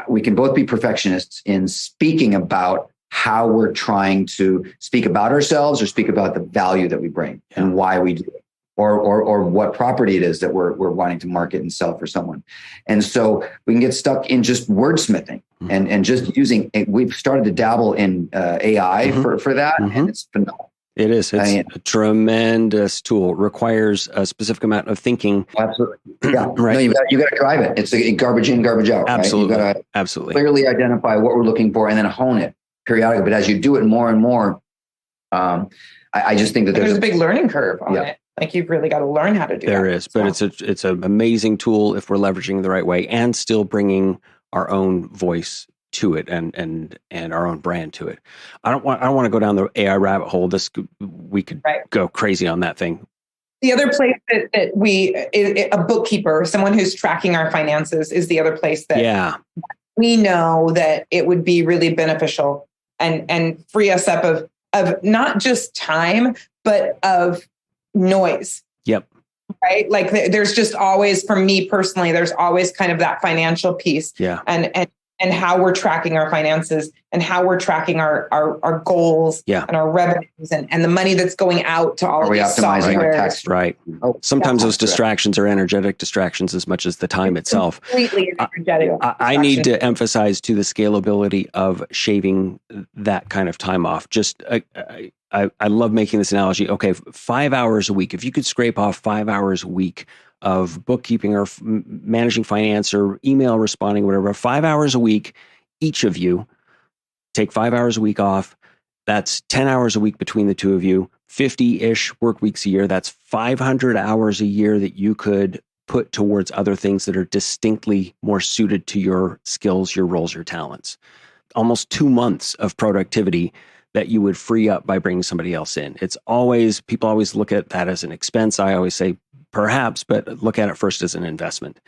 we can both be perfectionists in speaking about how we're trying to speak about ourselves or speak about the value that we bring and why we do it, or what property it is that we're wanting to market and sell for someone. And so we can get stuck in just wordsmithing and just using it. We've started to dabble in AI for that, and it's phenomenal. It is. It's a tremendous tool. It requires a specific amount of thinking. Absolutely. Yeah. Right. No, you got to drive it. It's a garbage in, garbage out. Absolutely. Right? You got to clearly identify what we're looking for and then hone it periodically. But as you do it more and more, I just think that there's a big learning curve on it. Like you've really got to learn how to do There that. is, but it's an amazing tool if we're leveraging the right way and still bringing our own voice to it and our own brand to it. I don't want to go down the AI rabbit hole. We could go crazy on that thing. The other place that a bookkeeper, someone who's tracking our finances, is the other place that we know that it would be really beneficial and free us up of not just time, but of noise. Yep. Right. Like there's just always, for me personally, there's always kind of that financial piece. Yeah. And how we're tracking our finances and how we're tracking our goals and our revenues and the money that's going out to all of these optimizing our text. Right. Sometimes those distractions are energetic distractions as much as the time itself. Completely energetic. I need to emphasize to the scalability of shaving that kind of time off. Just I love making this analogy. Okay, 5 hours a week. If you could scrape off 5 hours a week of bookkeeping or managing finance or email responding, whatever, 5 hours a week, each of you take 5 hours a week off. That's 10 hours a week between the two of you, 50-ish work weeks a year. That's 500 hours a year that you could put towards other things that are distinctly more suited to your skills, your roles, your talents. Almost 2 months of productivity that you would free up by bringing somebody else in. People always look at that as an expense. I always say, perhaps, but look at it first as an investment.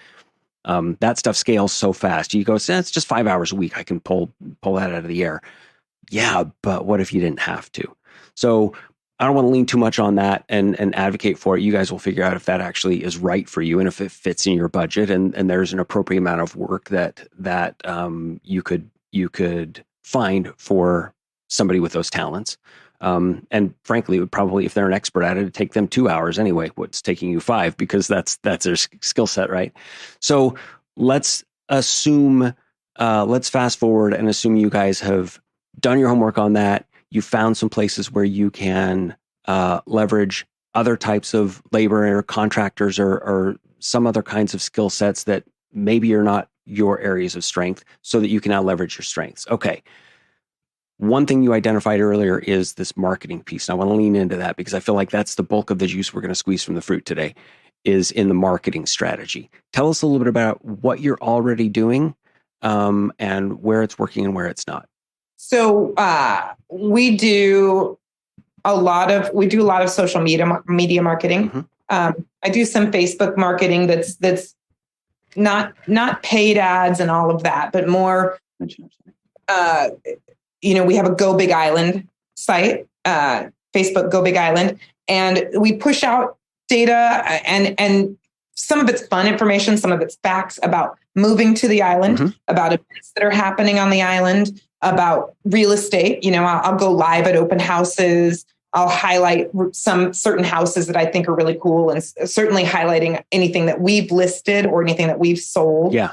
That stuff scales so fast. You go, it's just 5 hours a week. I can pull that out of the air. Yeah, but what if you didn't have to? So I don't want to lean too much on that and advocate for it. You guys will figure out if that actually is right for you and if it fits in your budget and there's an appropriate amount of work that you could find for somebody with those talents. And frankly, it would probably, if they're an expert at it, it'd take them 2 hours anyway. What's taking you 5, because that's their skill set, right? So let's assume, let's fast forward and assume you guys have done your homework on that. You found some places where you can leverage other types of labor or contractors or some other kinds of skill sets that maybe are not your areas of strength, so that you can now leverage your strengths. Okay. One thing you identified earlier is this marketing piece. And I want to lean into that because I feel like that's the bulk of the juice we're going to squeeze from the fruit today, is in the marketing strategy. Tell us a little bit about what you're already doing and where it's working and where it's not. So we do a lot of social media marketing. Mm-hmm. I do some Facebook marketing that's not paid ads and all of that, but more. We have a Go Big Island site, Facebook Go Big Island, and we push out data and some of it's fun information, some of it's facts about moving to the island, about events that are happening on the island, about real estate. I'll go live at open houses. I'll highlight some certain houses that I think are really cool, and certainly highlighting anything that we've listed or anything that we've sold. Yeah.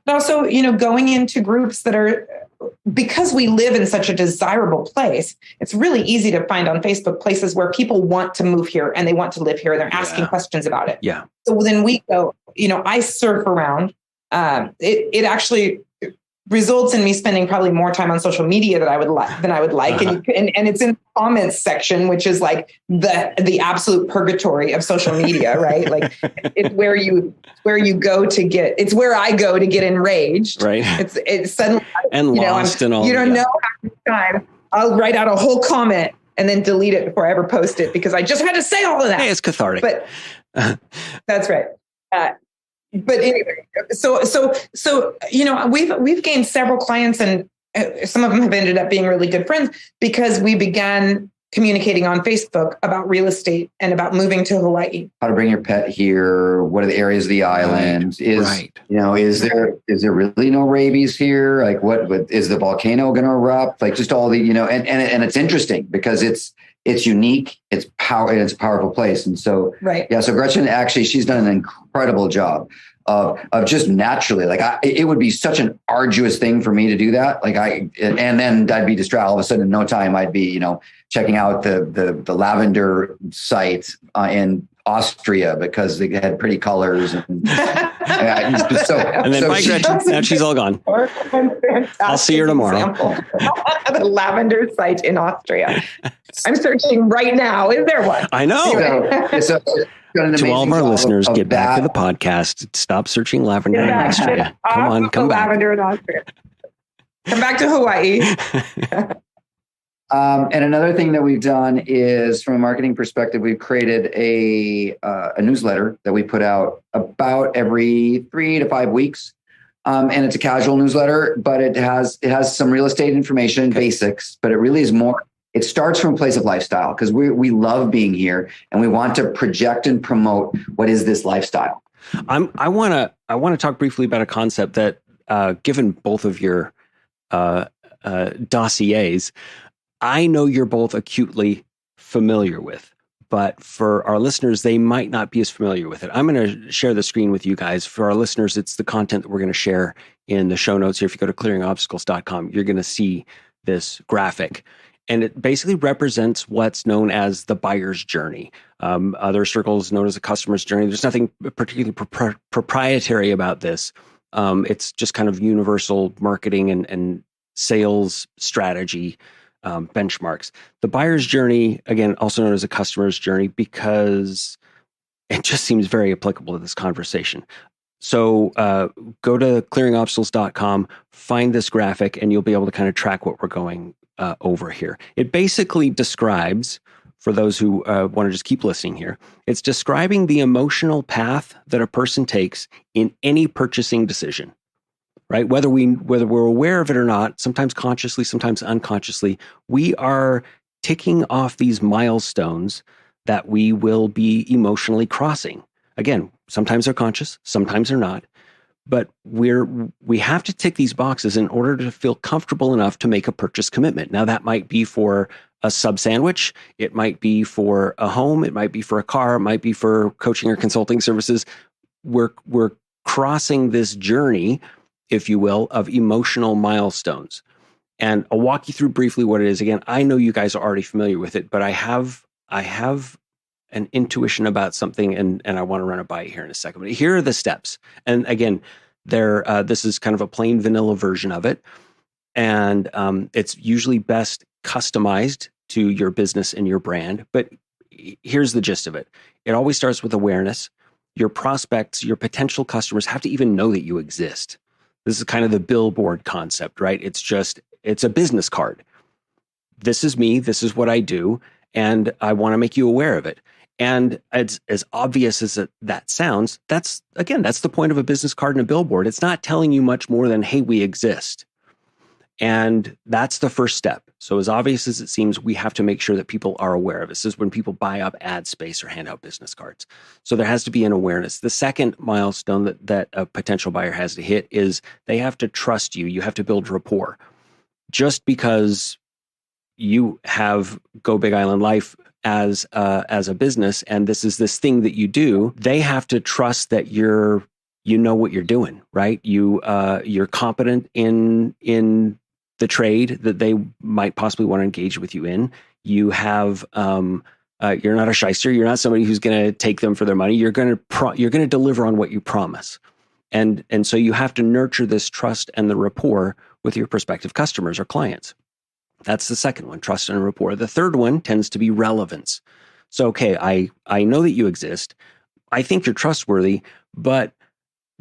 But also, going into groups that are, because we live in such a desirable place, it's really easy to find on Facebook places where people want to move here and they want to live here and they're asking questions about it. Yeah. So then we go, I surf around. It actually, results in me spending probably more time on social media than I would like. And it's in the comments section, which is like the absolute purgatory of social media, right? Like it's where you go to get, it's where I go to get enraged. Right. It's suddenly, and lost and all. You don't know how much time I'll write out a whole comment and then delete it before I ever post it because I just had to say all of that. Hey, it's cathartic. But that's right. But anyway, so we've gained several clients, and some of them have ended up being really good friends because we began communicating on Facebook about real estate and about moving to Hawaii. How to bring your pet here? What are the areas of the island? Is there really no rabies here? Like, what is the volcano going to erupt? Like, just all the and it's interesting because it's unique. It's a powerful place. And so, right. Yeah. So Gretchen, actually, she's done an incredible job of just naturally, like it would be such an arduous thing for me to do that. And then I'd be distracted. All of a sudden in no time, I'd be, checking out the lavender site in Austria because they had pretty colors. And then bye, Gretchen. Now she's all gone. I'll see her tomorrow. The lavender site in Austria. I'm searching right now. Is there one? I know. Anyway. To all of our listeners, get back to the podcast. Stop searching lavender in Austria. Come back. Lavender in Austria. Come back to Hawaii. And another thing that we've done is, from a marketing perspective, we've created a newsletter that we put out about every 3 to 5 weeks. And it's a casual newsletter, but it has some real estate information, basics, but it really is more. It starts from a place of lifestyle because we love being here and we want to project and promote what is this lifestyle. I want to talk briefly about a concept that, given both of your dossiers, I know you're both acutely familiar with, but for our listeners, they might not be as familiar with it. I'm going to share the screen with you guys. For our listeners, it's the content that we're going to share in the show notes here. If you go to clearingobstacles.com, you're going to see this graphic. And it basically represents what's known as the buyer's journey. Other circles known as the customer's journey. There's nothing particularly proprietary about this. It's just kind of universal marketing and sales strategy benchmarks. The buyer's journey, again, also known as a customer's journey, because it just seems very applicable to this conversation. So go to clearingobstacles.com, find this graphic, and you'll be able to kind of track what we're going over here. It basically describes, for those who want to just keep listening here, it's describing the emotional path that a person takes in any purchasing decision, right? Whether we're aware of it or not, sometimes consciously, sometimes unconsciously, we are ticking off these milestones that we will be emotionally crossing. Again, sometimes they're conscious, sometimes they're not. But we have to tick these boxes in order to feel comfortable enough to make a purchase commitment. Now, that might be for a sub sandwich. It might be for a home. It might be for a car. It might be for coaching or consulting services. We're crossing this journey, if you will, of emotional milestones. And I'll walk you through briefly what it is. Again, I know you guys are already familiar with it, but I have an intuition about something, and I want to run it by you here in a second. But here are the steps. And again, this is kind of a plain vanilla version of it. And it's usually best customized to your business and your brand. But here's the gist of it. It always starts with awareness. Your prospects, your potential customers have to even know that you exist. This is kind of the billboard concept, right? It's a business card. This is me. This is what I do. And I want to make you aware of it. And as obvious as that sounds, that's the point of a business card and a billboard. It's not telling you much more than, hey, we exist. And that's the first step. So as obvious as it seems, we have to make sure that people are aware of it. This is when people buy up ad space or hand out business cards. So there has to be an awareness. The second milestone that a potential buyer has to hit is they have to trust you. You have to build rapport. Just because you have Go Big Island Life as a business, and this is this thing that you do, they have to trust that you know what you're doing, right? You're competent in the trade that they might possibly want to engage with you in. You have you're not a shyster. You're not somebody who's going to take them for their money. You're going to deliver on what you promise. And so you have to nurture this trust and the rapport with your prospective customers or clients. That's the second one, trust and rapport. The third one tends to be relevance. So, okay, I know that you exist. I think you're trustworthy, but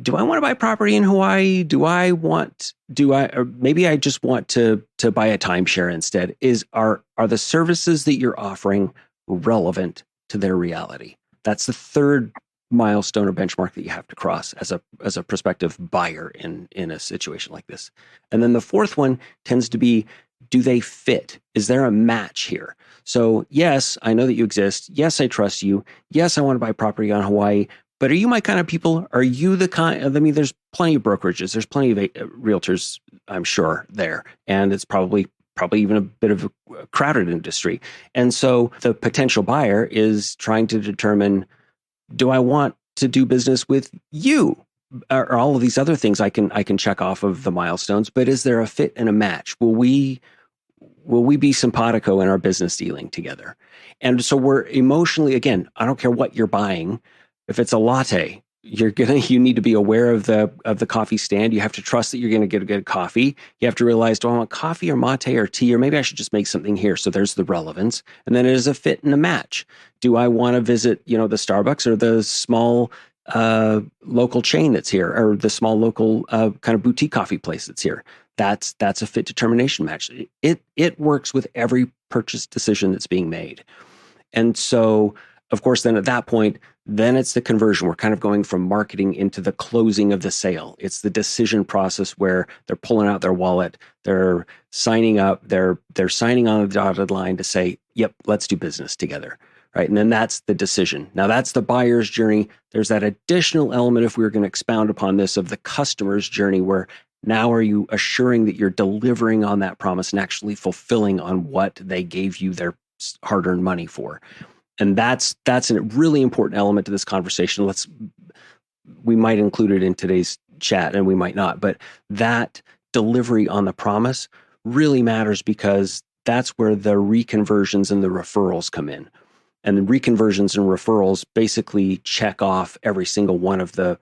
do I want to buy property in Hawaii? Or maybe I just want to buy a timeshare instead. Are the services that you're offering relevant to their reality? That's the third milestone or benchmark that you have to cross as a prospective buyer in a situation like this. And then the fourth one tends to be, do they fit? Is there a match here? So yes, I know that you exist. Yes, I trust you. Yes, I want to buy property on Hawaii. But are you my kind of people? Are you the kind? I mean, there's plenty of brokerages. There's plenty of realtors, I'm sure, there. And it's probably even a bit of a crowded industry. And so the potential buyer is trying to determine, do I want to do business with you? Or all of these other things I can check off of the milestones, but is there a fit and a match? Will we be simpatico in our business dealing together? And so we're emotionally, again, I don't care what you're buying. If it's a latte, you need to be aware of the coffee stand. You have to trust that you're going to get a good coffee. You have to realize, do I want coffee or mate or tea, or maybe I should just make something here? So there's the relevance. And then it is a fit and a match. Do I want to visit, the Starbucks or the small local chain that's here, or the small local kind of boutique coffee place that's here? That's a fit determination match. It works with every purchase decision that's being made. And so, of course, then at that point, then it's the conversion. We're kind of going from marketing into the closing of the sale. It's the decision process where they're pulling out their wallet, they're signing up, they're signing on the dotted line to say, yep, let's do business together. Right. And then that's the decision. Now that's the buyer's journey. There's that additional element, if we were going to expound upon this, of the customer's journey, where now are you assuring that you're delivering on that promise and actually fulfilling on what they gave you their hard-earned money for? And that's a really important element to this conversation. We might include it in today's chat and we might not, but that delivery on the promise really matters, because that's where the reconversions and the referrals come in. And the reconversions and referrals basically check off every single one of the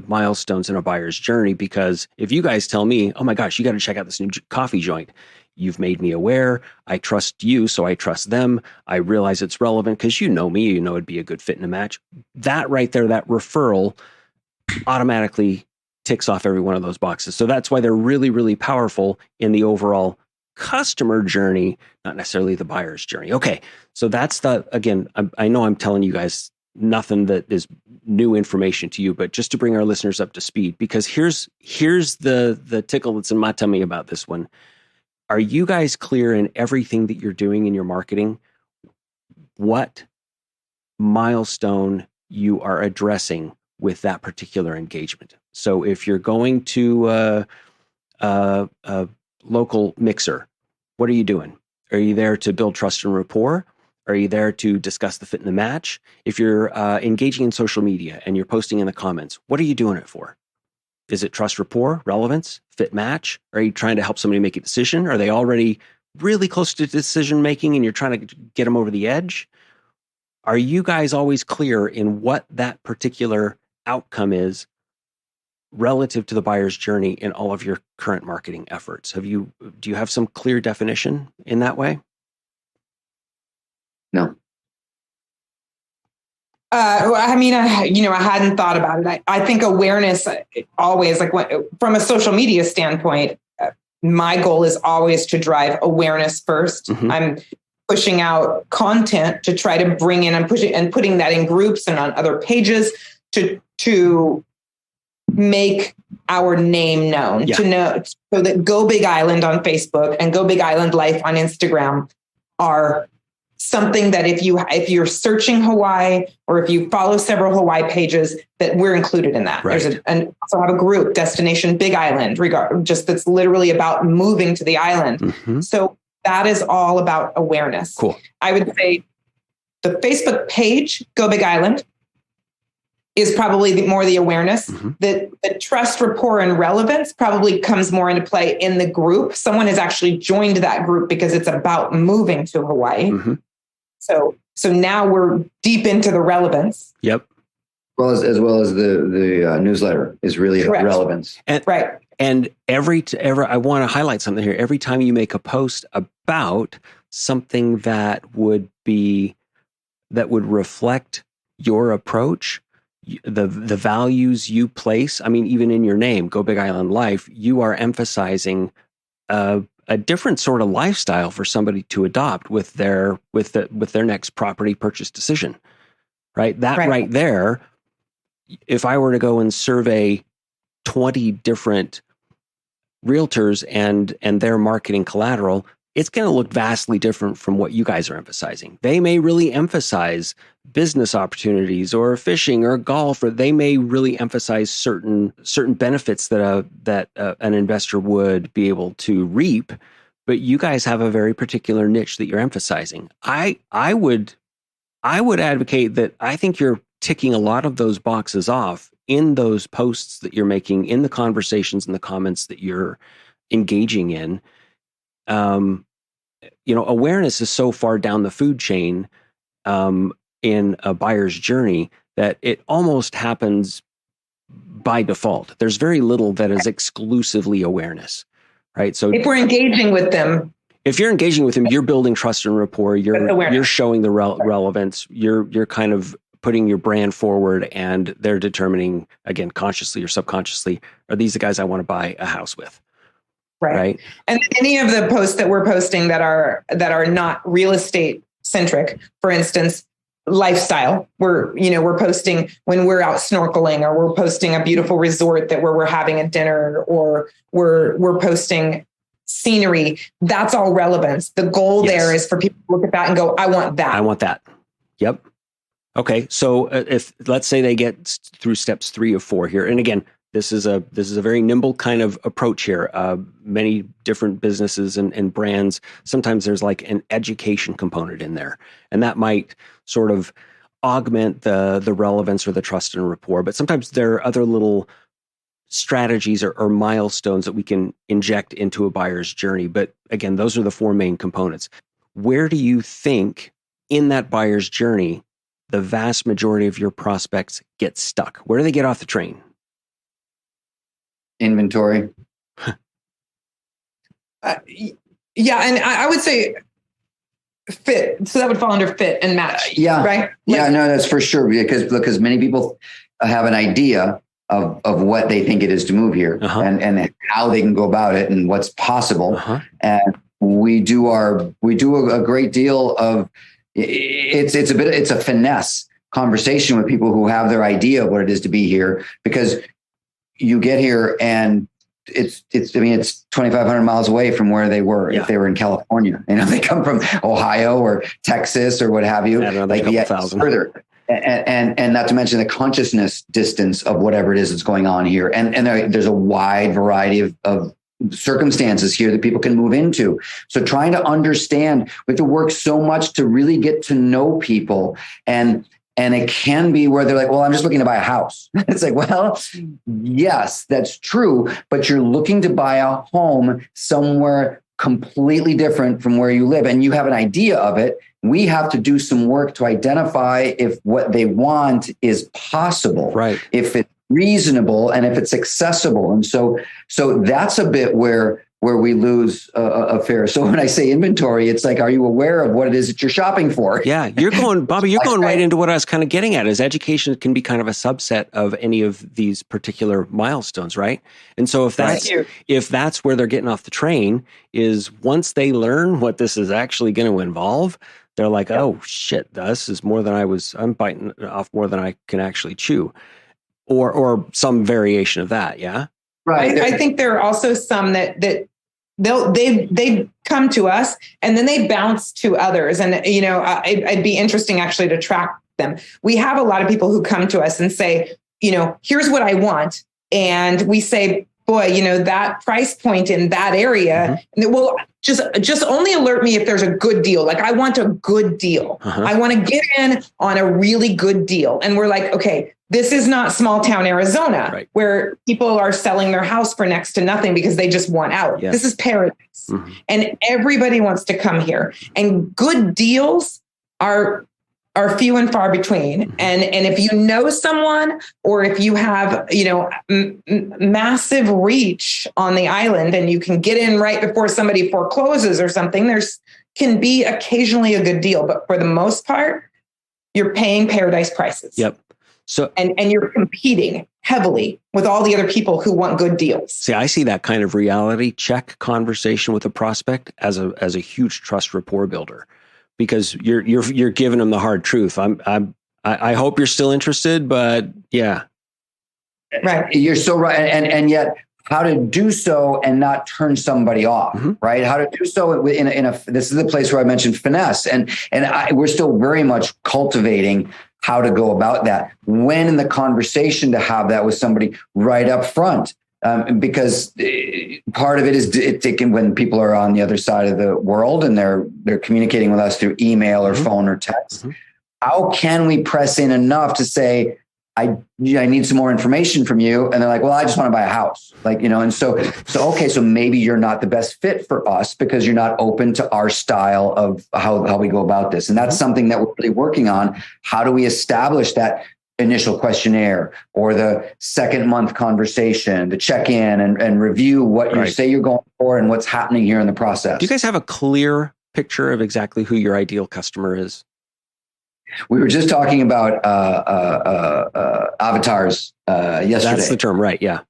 milestones in a buyer's journey. Because if you guys tell me, oh my gosh, you got to check out this new coffee joint, you've made me aware. I trust you, so I trust them. I realize it's relevant because you know me, it'd be a good fit and a match. That right there, that referral automatically ticks off every one of those boxes. So that's why they're really, really powerful in the overall customer journey, not necessarily the buyer's journey. Okay, so that's again, I know I'm telling you guys nothing that is new information to you, but just to bring our listeners up to speed, because here's the tickle that's in my tummy about this one. Are you guys clear in everything that you're doing in your marketing, what milestone you are addressing with that particular engagement? So if you're going to a local mixer, what are you doing? Are you there to build trust and rapport? Are you there to discuss the fit and the match? If you're engaging in social media and you're posting in the comments, what are you doing it for? Is it trust, rapport, relevance, fit, match? Are you trying to help somebody make a decision? Are they already really close to decision making and you're trying to get them over the edge? Are you guys always clear in what that particular outcome is relative to the buyer's journey in all of your current marketing efforts? Do you have some clear definition in that way? No. I hadn't thought about it. I think awareness always, from a social media standpoint, my goal is always to drive awareness first. Mm-hmm. I'm pushing out content to try to bring in and putting that in groups and on other pages to make our name known, to know, so that Go Big Island on Facebook and Go Big Island Life on Instagram are something that if you're searching Hawaii, or if you follow several Hawaii pages, that we're included in that. Right. And also have a group, Destination Big Island, that's literally about moving to the island. Mm-hmm. So that is all about awareness. Cool. I would say the Facebook page, Go Big Island, is probably more the awareness. Mm-hmm. The trust, rapport, and relevance probably comes more into play in the group. Someone has actually joined that group because it's about moving to Hawaii. Mm-hmm. So now we're deep into the relevance. Yep. as well as the newsletter is really relevance. And, right. And I want to highlight something here. Every time you make a post about something that would reflect your approach, the values you place. I mean, even in your name, Go Big Island Life, you are emphasizing a different sort of lifestyle for somebody to adopt with their next property purchase decision. Right? That right there, if I were to go and survey 20 different realtors and their marketing collateral, it's going to look vastly different from what you guys are emphasizing. They may really emphasize business opportunities or fishing or golf, or they may really emphasize certain benefits that an investor would be able to reap. But you guys have a very particular niche that you're emphasizing. I would advocate that. I think you're ticking a lot of those boxes off in those posts that you're making, in the conversations and the comments that you're engaging in. Awareness is so far down the food chain in a buyer's journey that it almost happens by default. There's very little that is exclusively awareness, right? So if we're engaging with them, you're building trust and rapport. You're showing the relevance. You're kind of putting your brand forward, and they're determining, again, consciously or subconsciously, are these the guys I want to buy a house with? Right. And any of the posts that we're posting that are not real estate centric, for instance, lifestyle, we're posting when we're out snorkeling, or we're posting a beautiful resort where we're having a dinner, or we're posting scenery. That's all relevance. The goal there is for people to look at that and go, I want that. I want that. Yep. Okay. So if, let's say they get through steps 3 or 4 here, and again, this is a very nimble kind of approach here. Many different businesses and brands, sometimes there's like an education component in there, and that might sort of augment the relevance or the trust and rapport. But sometimes there are other little strategies or milestones that we can inject into a buyer's journey. But again, those are the 4 main components. Where do you think in that buyer's journey the vast majority of your prospects get stuck? Where do they get off the train? Inventory. Yeah. And I would say fit. So that would fall under fit and match. Yeah. Right. Yeah, no, that's for sure. Because many people have an idea of what they think it is to move here, and how they can go about it and what's possible. And we do a great deal of, it's a finesse conversation with people who have their idea of what it is to be here, because you get here and it's 2,500 miles away from where they were if they were in California. They come from Ohio or Texas or what have you, further. And not to mention the consciousness distance of whatever it is that's going on here. And there's a wide variety of circumstances here that people can move into. So trying to understand, we have to work so much to really get to know people. And it can be where they're like, well, I'm just looking to buy a house. It's like, well, yes, that's true. But you're looking to buy a home somewhere completely different from where you live. And you have an idea of it. We have to do some work to identify if what they want is possible, right? If it's reasonable and if it's accessible. And so that's a bit where we lose a fair. So when I say inventory, it's like, are you aware of what it is that you're shopping for? Yeah, Bobby, you're going right into what I was kind of getting at, is education can be kind of a subset of any of these particular milestones, right? And so if that's where they're getting off the train, is once they learn what this is actually going to involve, they're like, oh shit, this is more than I'm biting off more than I can actually chew, or some variation of that. Yeah. Right. I think there are also some that they come to us and then they bounce to others. And, it'd be interesting actually to track them. We have a lot of people who come to us and say, here's what I want. And we say, boy, that price point in that area, well, just only alert me if there's a good deal. Like, I want a good deal. I want to get in on a really good deal. And we're like, okay, this is not small town Arizona, where people are selling their house for next to nothing because they just want out. Yes. This is paradise. And everybody wants to come here. And good deals are are few and far between. And if you know someone, or if you have, massive reach on the island and you can get in right before somebody forecloses or something, there's can be occasionally a good deal. But for the most part, you're paying paradise prices. Yep. So, and you're competing heavily with all the other people who want good deals. See, I see that kind of reality check conversation with a prospect as a huge trust rapport builder, because you're giving them the hard truth. I hope you're still interested, but yeah. Right. You're so right. And yet how to do so and not turn somebody off, right? How to do so in a this is the place where I mentioned finesse, and we're still very much cultivating how to go about that. When in the conversation to have that with somebody right up front, because part of it is taken when people are on the other side of the world and they're communicating with us through email or phone or text. How can we press in enough to say, I need some more information from you. And they're like, well, I just want to buy a house. And so, okay, so maybe you're not the best fit for us because you're not open to our style of how we go about this. And that's something that we're really working on. How do we establish that initial questionnaire or the second month conversation, the check-in and review what you say you're going for and what's happening here in the process? Do you guys have a clear picture of exactly who your ideal customer is? We were just talking about avatars yesterday. That's the term, right? Yeah.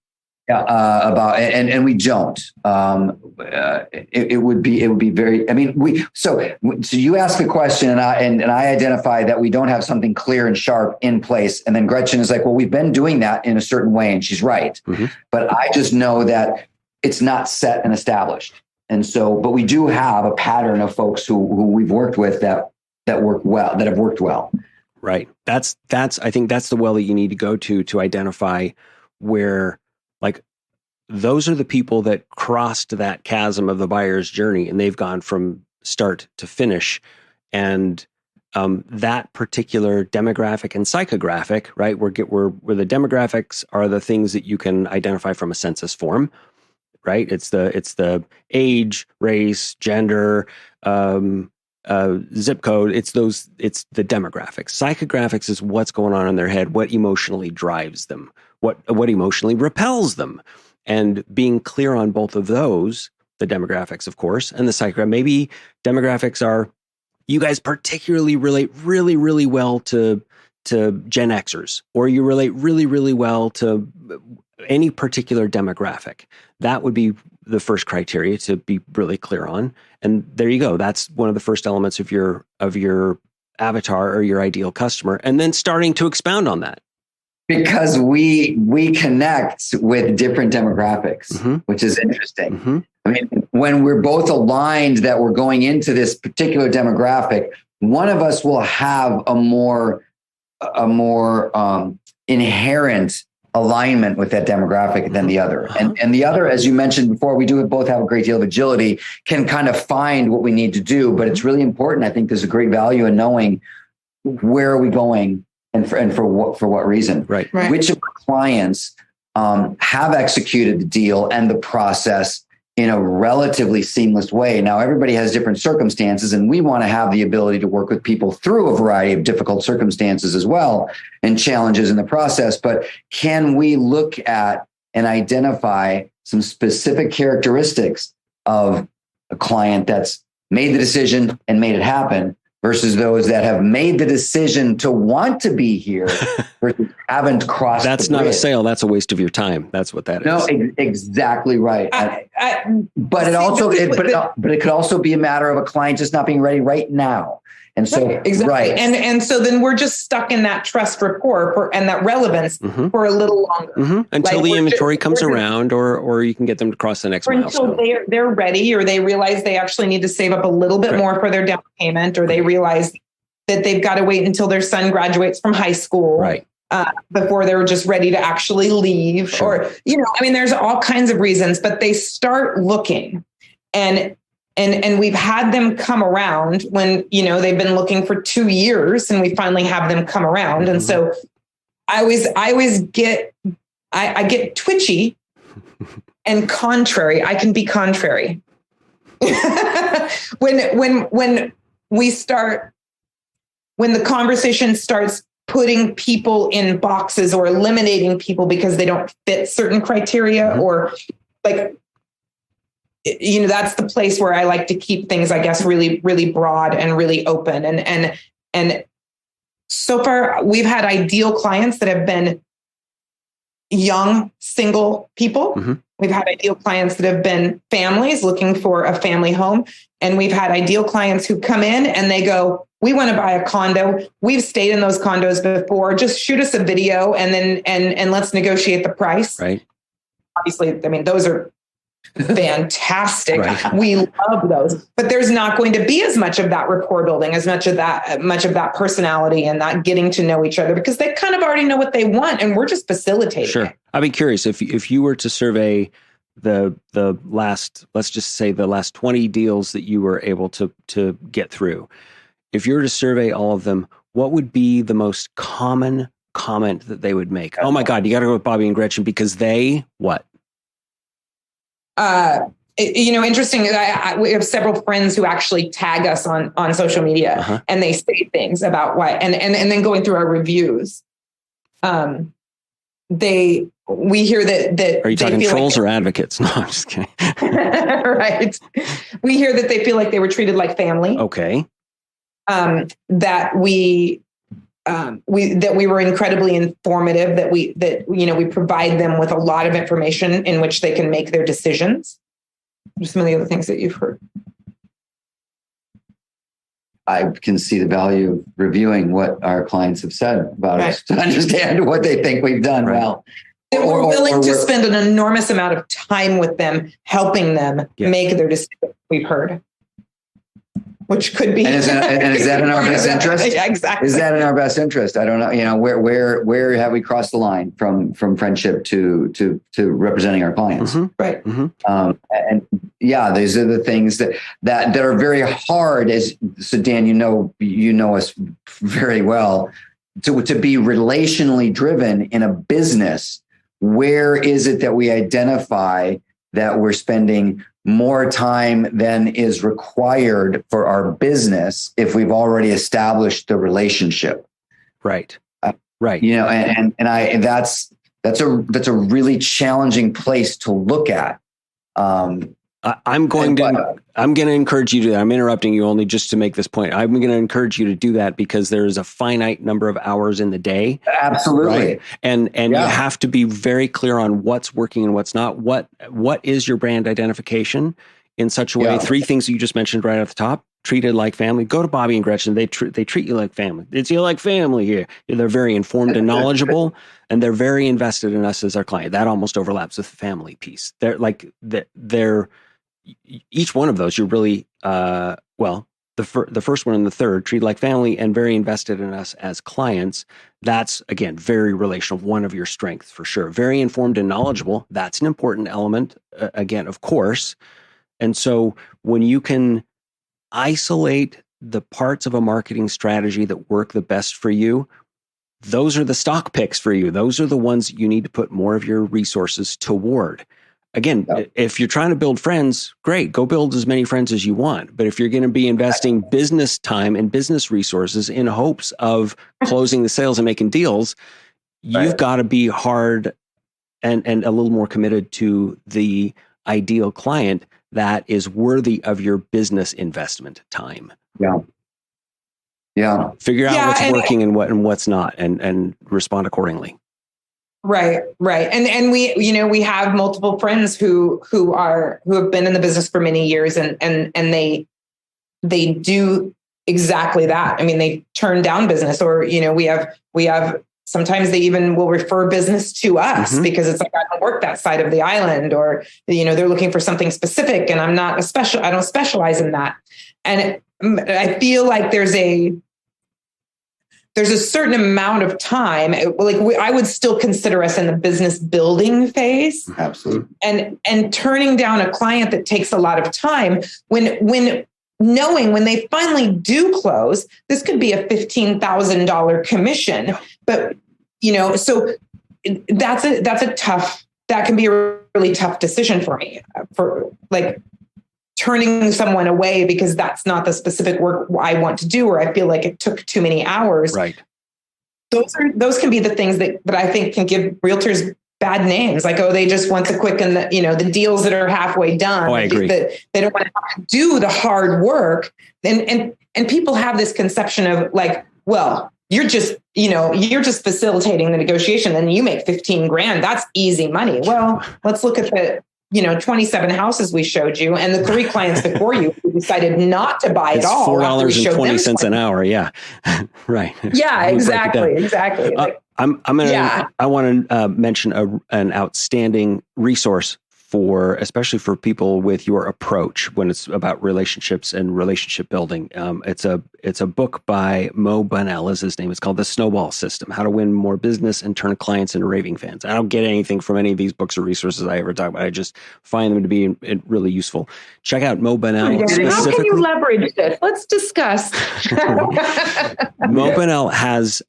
Yeah. And we don't. It would be very. I mean, so you ask the question, and I identify that we don't have something clear and sharp in place. And then Gretchen is like, well, we've been doing that in a certain way, and she's right. But I just know that it's not set and established. And so, but we do have a pattern of folks who we've worked with that work well, that have worked well. Right. That's I think that's the well that you need to go to identify where, like, those are the people that crossed that chasm of the buyer's journey and they've gone from start to finish. And that particular demographic and psychographic, right? Where the demographics are the things that you can identify from a census form, right? It's the age, race, gender, zip code. It's the demographics. Psychographics is what's going on in their head, what emotionally drives them, what emotionally repels them. And being clear on both of those, the demographics, of course, and the psychographic. Maybe demographics are, you guys particularly relate really, really well to Gen Xers, or you relate really, really well to any particular demographic. That would be the first criteria to be really clear on. And there you go. That's one of the first elements of your avatar or your ideal customer. And then starting to expound on that. Because we connect with different demographics, which is interesting. I mean, when we're both aligned that we're going into this particular demographic, one of us will have a more inherent alignment with that demographic than the other. And the other, as you mentioned before, we do both have a great deal of agility, can kind of find what we need to do. But it's really important. I think there's a great value in knowing where are we going and for what reason. Right. Which of our clients have executed the deal and the process in a relatively seamless way. Now, everybody has different circumstances, and we want to have the ability to work with people through a variety of difficult circumstances as well and challenges in the process. But can we look at and identify some specific characteristics of a client that's made the decision and made it happen versus those that have made the decision to want to be here versus haven't crossed That's the not bridge. a sale. That's a waste of your time. That's what that is. No, exactly right. But it could also be a matter of a client just not being ready right now. And so, exactly. And so then we're just stuck in that trust rapport and that relevance for a little longer. Until the inventory comes around or you can get them to cross the next milestone. Until they're ready, or they realize they actually need to save up a little bit more for their down payment, or they realize that they've got to wait until their son graduates from high school. Right. Before they're just ready to actually leave. Sure. Or, there's all kinds of reasons, but they start looking and we've had them come around when, they've been looking for 2 years and we finally have them come around. And so I always get twitchy and contrary. I can be contrary. when when the conversation starts putting people in boxes or eliminating people because they don't fit certain criteria, or like, that's the place where I like to keep things, I guess, really, really broad and really open. And so far we've had ideal clients that have been young, single people. We've had ideal clients that have been families looking for a family home. And we've had ideal clients who come in and they go, we want to buy a condo. We've stayed in those condos before. Just shoot us a video and then, and let's negotiate the price. Right. Obviously, I mean, those are fantastic. Right. We love those, but there's not going to be as much of that rapport building, as much of that personality and that getting to know each other, because they kind of already know what they want and we're just facilitating. Sure. it. I'd be curious if you were to survey the last, let's just say the last 20 deals that you were able to get through. If you were to survey all of them, what would be the most common comment that they would make? Oh my God, you got to go with Bobby and Gretchen because they what? Interesting. We have several friends who actually tag us on social media and they say things about why, and then going through our reviews, we hear that. Are you talking trolls or advocates? No, I'm just kidding. Right. We hear that they feel like they were treated like family. Okay. That we were incredibly informative, that we provide them with a lot of information in which they can make their decisions. Just some of the other things that you've heard. I can see the value of reviewing what our clients have said about us to understand what they think we've done well. That we're willing to spend an enormous amount of time with them, helping them make their decisions. We've heard. Which could be. And is that in our best interest? Yeah, exactly. Is that in our best interest? I don't know. Where have we crossed the line from friendship to representing our clients? Right. And yeah, these are the things that are very hard. So Dan, you know us very well. To be relationally driven in a business, where is it that we identify that we're spending more time than is required for our business if we've already established the relationship? Right. Right. And that's a really challenging place to look at. I'm going to encourage you to, I'm interrupting you only just to make this point. I'm going to encourage you to do that because there is a finite number of hours in the day. Absolutely. Right? And you have to be very clear on what's working and what's not. What is your brand identification in such a way? 3 things you just mentioned right at the top: treated like family. Go to Bobby and Gretchen. They treat you like family. It's you like family here. They're very informed and knowledgeable, and they're very invested in us as our client. That almost overlaps with the family piece. They're each one of those, you're really, the first one and the third, treat like family and very invested in us as clients. That's, again, very relational, one of your strengths for sure. Very informed and knowledgeable. That's an important element, again, of course. And so when you can isolate the parts of a marketing strategy that work the best for you, those are the stock picks for you. Those are the ones you need to put more of your resources toward. Again, if you're trying to build friends, great, go build as many friends as you want. But if you're going to be investing business time and business resources in hopes of closing the sales and making deals, you've got to be hard and a little more committed to the ideal client that is worthy of your business investment time. Yeah. Figure out what's working and what's not, and respond accordingly. Right. And we have multiple friends who have been in the business for many years and they do exactly that. I mean, they turn down business, or, we have sometimes they even will refer business to us because it's like, I don't work that side of the island, or, they're looking for something specific and I don't specialize in that. And I feel like there's a certain amount of time, I would still consider us in the business building phase. Absolutely. And turning down a client that takes a lot of time when knowing when they finally do close, this could be a $15,000 commission. But, so that can be a really tough decision for me, for turning someone away because that's not the specific work I want to do, or I feel like it took too many hours. Right. Those can be the things that I think can give realtors bad names. Like, oh, they just want the quick and the deals that are halfway done. Oh, I agree. They don't want to do the hard work. And people have this conception of like, well, you're just facilitating the negotiation and you make 15 grand. That's easy money. Well, let's look at the 27 houses we showed you and the 3 clients before you who decided not to buy it all. $4.20 an hour. Yeah. Right. Yeah, exactly. I want to mention an outstanding resource especially for people with your approach when it's about relationships and relationship building. It's a book by Mo Bunnell is his name. It's called The Snowball System: How to Win More Business and Turn Clients into Raving Fans. I don't get anything from any of these books or resources I ever talk about. I just find them to be really useful. Check out Mo Bunnell. How can you leverage this? Let's discuss. Mo Bunnell has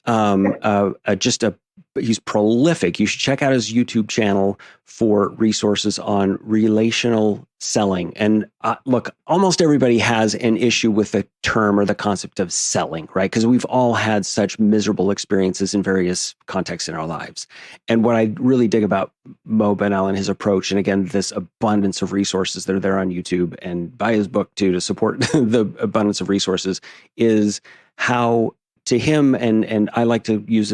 he's prolific. You should check out his YouTube channel for resources on relational selling. And look, almost everybody has an issue with the term or the concept of selling, right? Because we've all had such miserable experiences in various contexts in our lives. And what I really dig about Mo Bunnell and his approach, and again, this abundance of resources that are there on YouTube and buy his book too to support the abundance of resources, is how to him, and I like to use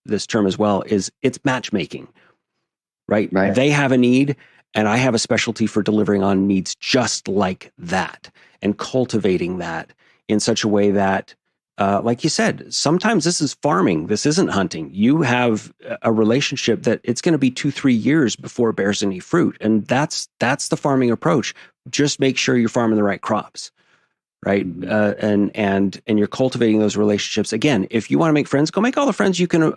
this term as well, is it's matchmaking, right? They have a need and I have a specialty for delivering on needs just like that and cultivating that in such a way that, like you said, sometimes this is farming. This isn't hunting. You have a relationship that it's going to be 2-3 years before it bears any fruit. And that's the farming approach. Just make sure you're farming the right crops. Right. And you're cultivating those relationships. Again, if you want to make friends, go make all the friends you can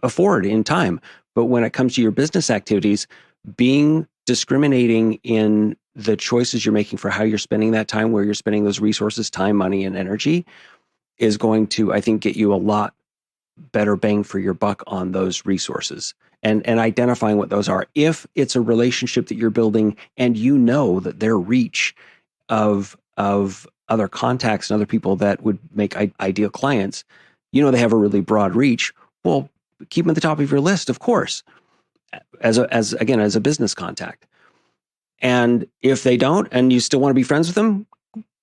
afford in time. But when it comes to your business activities, being discriminating in the choices you're making for how you're spending that time, where you're spending those resources, time, money, and energy, is going to, I think, get you a lot better bang for your buck on those resources. And identifying what those are. If it's a relationship that you're building and you know that their reach of other contacts and other people that would make ideal clients, they have a really broad reach. Well, keep them at the top of your list, of course, as a business contact. And if they don't, and you still want to be friends with them,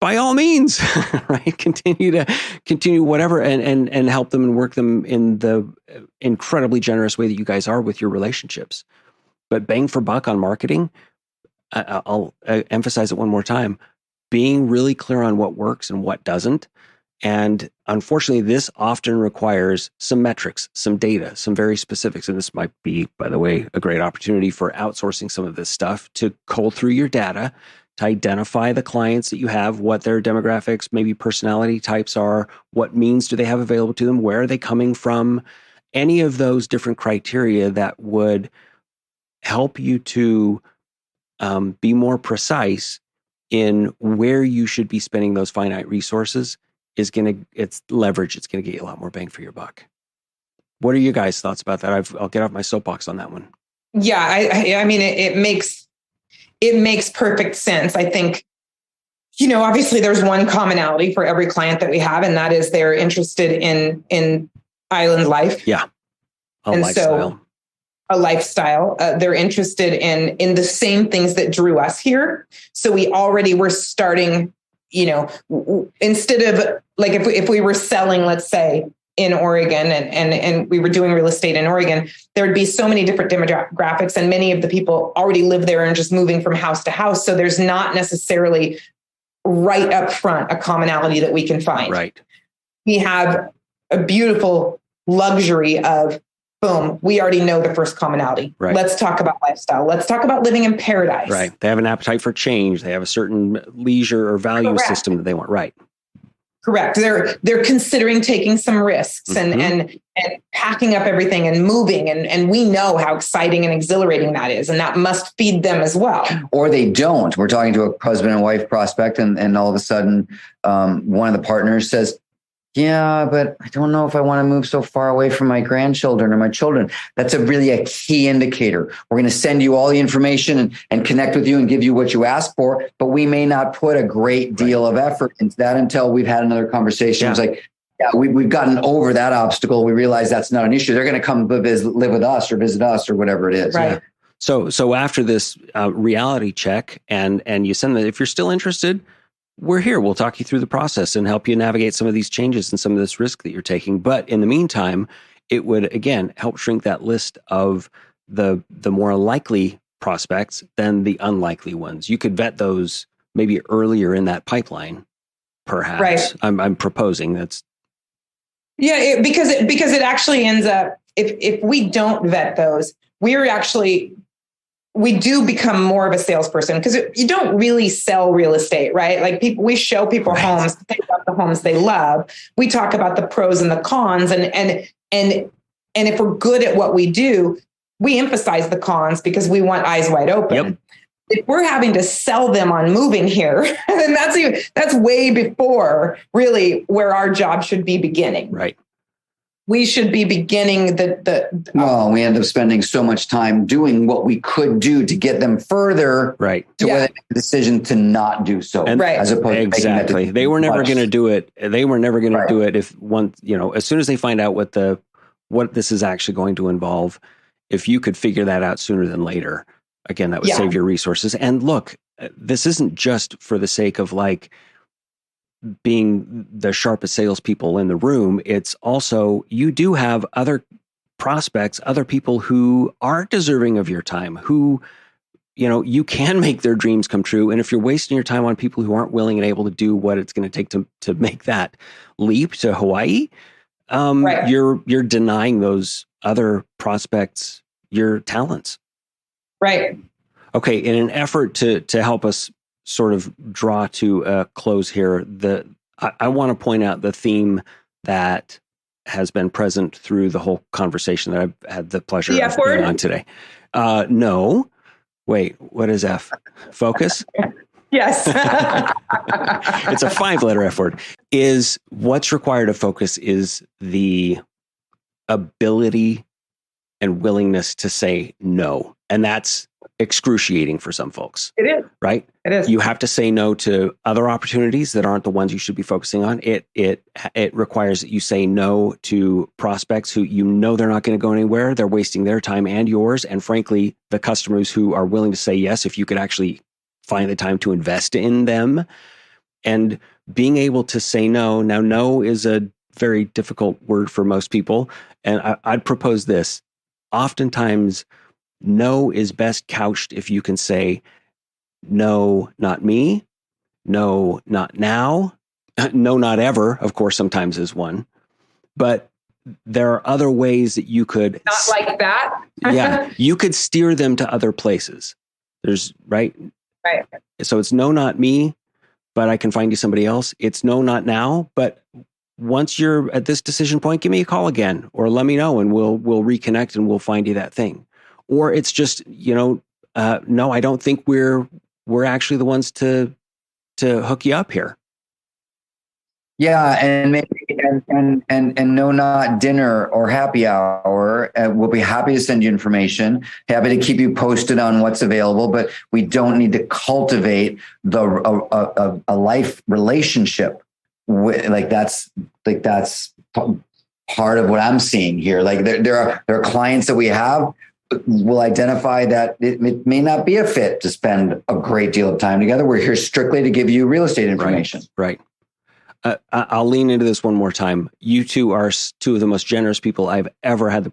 by all means, right? Continue whatever and help them and work them in the incredibly generous way that you guys are with your relationships. But bang for buck on marketing, I'll emphasize it one more time. Being really clear on what works and what doesn't. And unfortunately, this often requires some metrics, some data, some very specifics. And this might be, by the way, a great opportunity for outsourcing some of this stuff to cull through your data, to identify the clients that you have, what their demographics, maybe personality types are, what means do they have available to them, where are they coming from, any of those different criteria that would help you to be more precise in where you should be spending those finite resources. It's leverage. It's going to get you a lot more bang for your buck. What are you guys' thoughts about that? I'll get off my soapbox on that one. Yeah, I mean, it makes perfect sense. I think, obviously there's one commonality for every client that we have, and that is they're interested in island life. Yeah. A lifestyle. They're interested in the same things that drew us here. So we already were starting, instead of like if we were selling, let's say in Oregon and we were doing real estate in Oregon, there would be so many different demographics and many of the people already live there and just moving from house to house. So there's not necessarily right up front a commonality that we can find. Right. We have a beautiful luxury of boom, we already know the first commonality. Right. Let's talk about lifestyle. Let's talk about living in paradise. Right. They have an appetite for change. They have a certain leisure or value system that they want. Right. Correct. They're considering taking some risks and packing up everything and moving. And we know how exciting and exhilarating that is. And that must feed them as well. Or they don't. We're talking to a husband and wife prospect and all of a sudden one of the partners says, yeah, but I don't know if I want to move so far away from my grandchildren or my children. That's really a key indicator. We're going to send you all the information and connect with you and give you what you ask for, but we may not put a great deal of effort into that until we've had another conversation. Yeah. It's like, yeah, we've gotten over that obstacle. We realize that's not an issue. They're going to come live with us or visit us or whatever it is. Right. Yeah. So after this reality check and you send them, if you're still interested, we're here. We'll talk you through the process and help you navigate some of these changes and some of this risk that you're taking. But in the meantime, it would, again, help shrink that list of the more likely prospects than the unlikely ones. You could vet those maybe earlier in that pipeline, perhaps. Right. I'm proposing that's. Yeah, because it actually ends up, if we don't vet those, we do become more of a salesperson, because you don't really sell real estate, right? Like we show people homes, think about the homes they love. We talk about the pros and the cons, and if we're good at what we do, we emphasize the cons because we want eyes wide open. Yep. If we're having to sell them on moving here, then that's way before really where our job should be beginning. Right. We should be beginning well, we end up spending so much time doing what we could do to get them further, right, to where they make the decision to not do so, and, right, as opposed exactly. to they were never going to do it. They were never going to do it if as soon as they find out what this is actually going to involve, if you could figure that out sooner than later, again, that would save your resources. And look, this isn't just for the sake of like being the sharpest salespeople in the room. It's also, you do have other prospects, other people who are deserving of your time, who, you can make their dreams come true. And if you're wasting your time on people who aren't willing and able to do what it's going to take to make that leap to Hawaii, you're denying those other prospects your talents. Right. Okay. In an effort to help us sort of draw to a close here, I want to point out the theme that has been present through the whole conversation that I've had the pleasure of being on today. No. Wait, what is F? Focus? Yes. It's a 5-letter F word. Is what's required of focus is the ability and willingness to say no. And that's excruciating for some folks. It is. Right? It is. You have to say no to other opportunities that aren't the ones you should be focusing on. It requires that you say no to prospects who they're not going to go anywhere. They're wasting their time and yours. And frankly, the customers who are willing to say yes, if you could actually find the time to invest in them. And being able to say no. Now, no is a very difficult word for most people. And I'd propose this. Oftentimes, no is best couched if you can say, no, not me. No, not now. No, not ever. Of course, sometimes is one. But there are other ways that you could... Not like that. Yeah. You could steer them to other places. There's, right? Right. So it's no, not me, but I can find you somebody else. It's no, not now. But once you're at this decision point, give me a call again or let me know and we'll reconnect and we'll find you that thing. Or it's just, no, I don't think we're actually the ones to hook you up here. Yeah, and maybe and no, not dinner or happy hour. We'll be happy to send you information. Happy to keep you posted on what's available, but we don't need to cultivate a life relationship. That's part of what I'm seeing here. Like there are clients that we have. Will identify that it may not be a fit to spend a great deal of time together. We're here strictly to give you real estate information. Right. I'll lean into this one more time. You two are two of the most generous people I've ever had the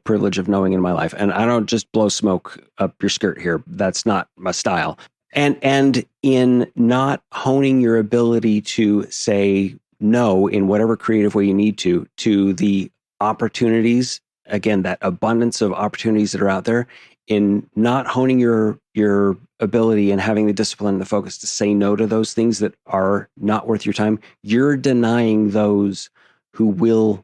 privilege of knowing in my life. And I don't just blow smoke up your skirt here. That's not my style. And in not honing your ability to say no in whatever creative way you need to the opportunities, again, that abundance of opportunities that are out there, in not honing your ability and having the discipline and the focus to say no to those things that are not worth your time, you're denying those who will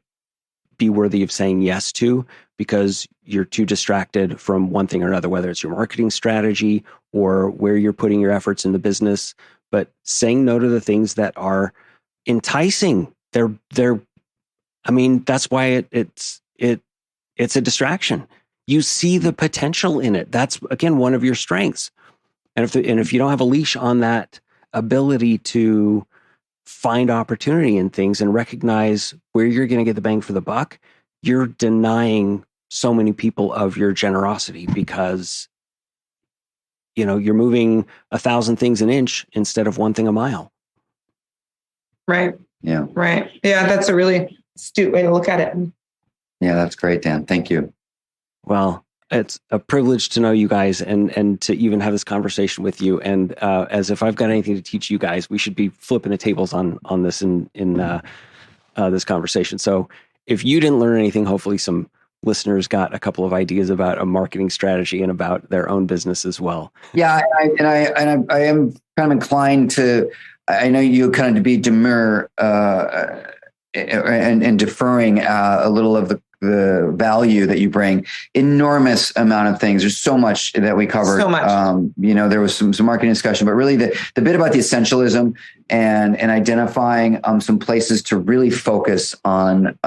be worthy of saying yes to, because you're too distracted from one thing or another, whether it's your marketing strategy or where you're putting your efforts in the business. But saying no to the things that are enticing I mean, that's why it's a distraction. You see the potential in it. That's, again, one of your strengths. And if you don't have a leash on that ability to find opportunity in things and recognize where you're going to get the bang for the buck, you're denying so many people of your generosity, because you're moving 1,000 things an inch instead of one thing a mile. Right. Yeah. Right. Yeah. That's a really astute way to look at it. Yeah, that's great, Dan. Thank you. Well, it's a privilege to know you guys and to even have this conversation with you. And as if I've got anything to teach you guys, we should be flipping the tables on this in this conversation. So if you didn't learn anything, hopefully some listeners got a couple of ideas about a marketing strategy and about their own business as well. Yeah, I am kind of inclined to. I know you kind of be demure and deferring a little of the value that you bring. Enormous amount of things. There's so much that we covered. So much. There was some marketing discussion, but really the bit about the essentialism and identifying some places to really focus on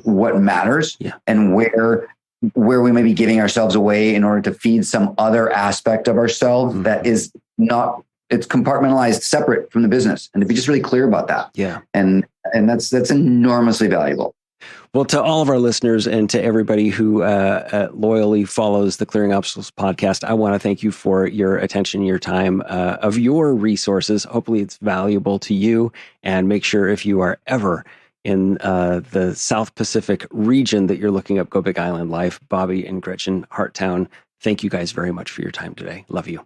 what matters, and where we may be giving ourselves away in order to feed some other aspect of ourselves that is not. It's compartmentalized, separate from the business, and to be just really clear about that. Yeah, and that's enormously valuable. Well, to all of our listeners and to everybody who loyally follows the Clearing Obstacles podcast, I want to thank you for your attention, your time, of your resources. Hopefully it's valuable to you, and make sure if you are ever in the South Pacific region that you're looking up Go Big Island Life. Bobby and Gretchen Harttown, thank you guys very much for your time today. Love you.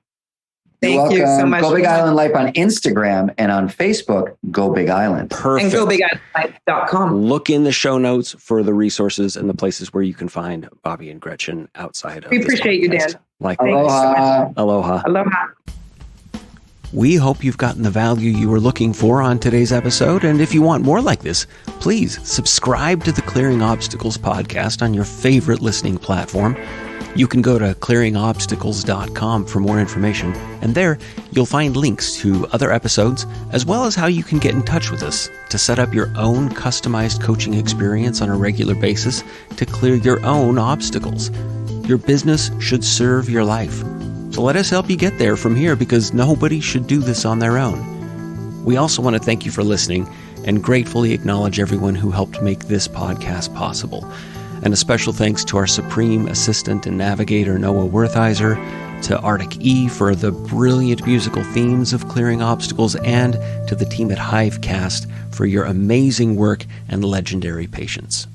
Thank you so much. Go Big Island Life on Instagram, and on Facebook, Go Big Island. Perfect. And GoBigIslandLife.com. Look in the show notes for the resources and the places where you can find Bobby and Gretchen outside of. We appreciate you, Dan. Aloha. Aloha. Aloha. We hope you've gotten the value you were looking for on today's episode. And if you want more like this, please subscribe to the Clearing Obstacles podcast on your favorite listening platform. You can go to clearingobstacles.com for more information, and there you'll find links to other episodes, as well as how you can get in touch with us to set up your own customized coaching experience on a regular basis to clear your own obstacles. Your business should serve your life. So let us help you get there from here, because nobody should do this on their own. We also want to thank you for listening and gratefully acknowledge everyone who helped make this podcast possible. And a special thanks to our Supreme Assistant and Navigator, Noah Wertheiser, to Arctic E for the brilliant musical themes of Clearing Obstacles, and to the team at Hivecast for your amazing work and legendary patience.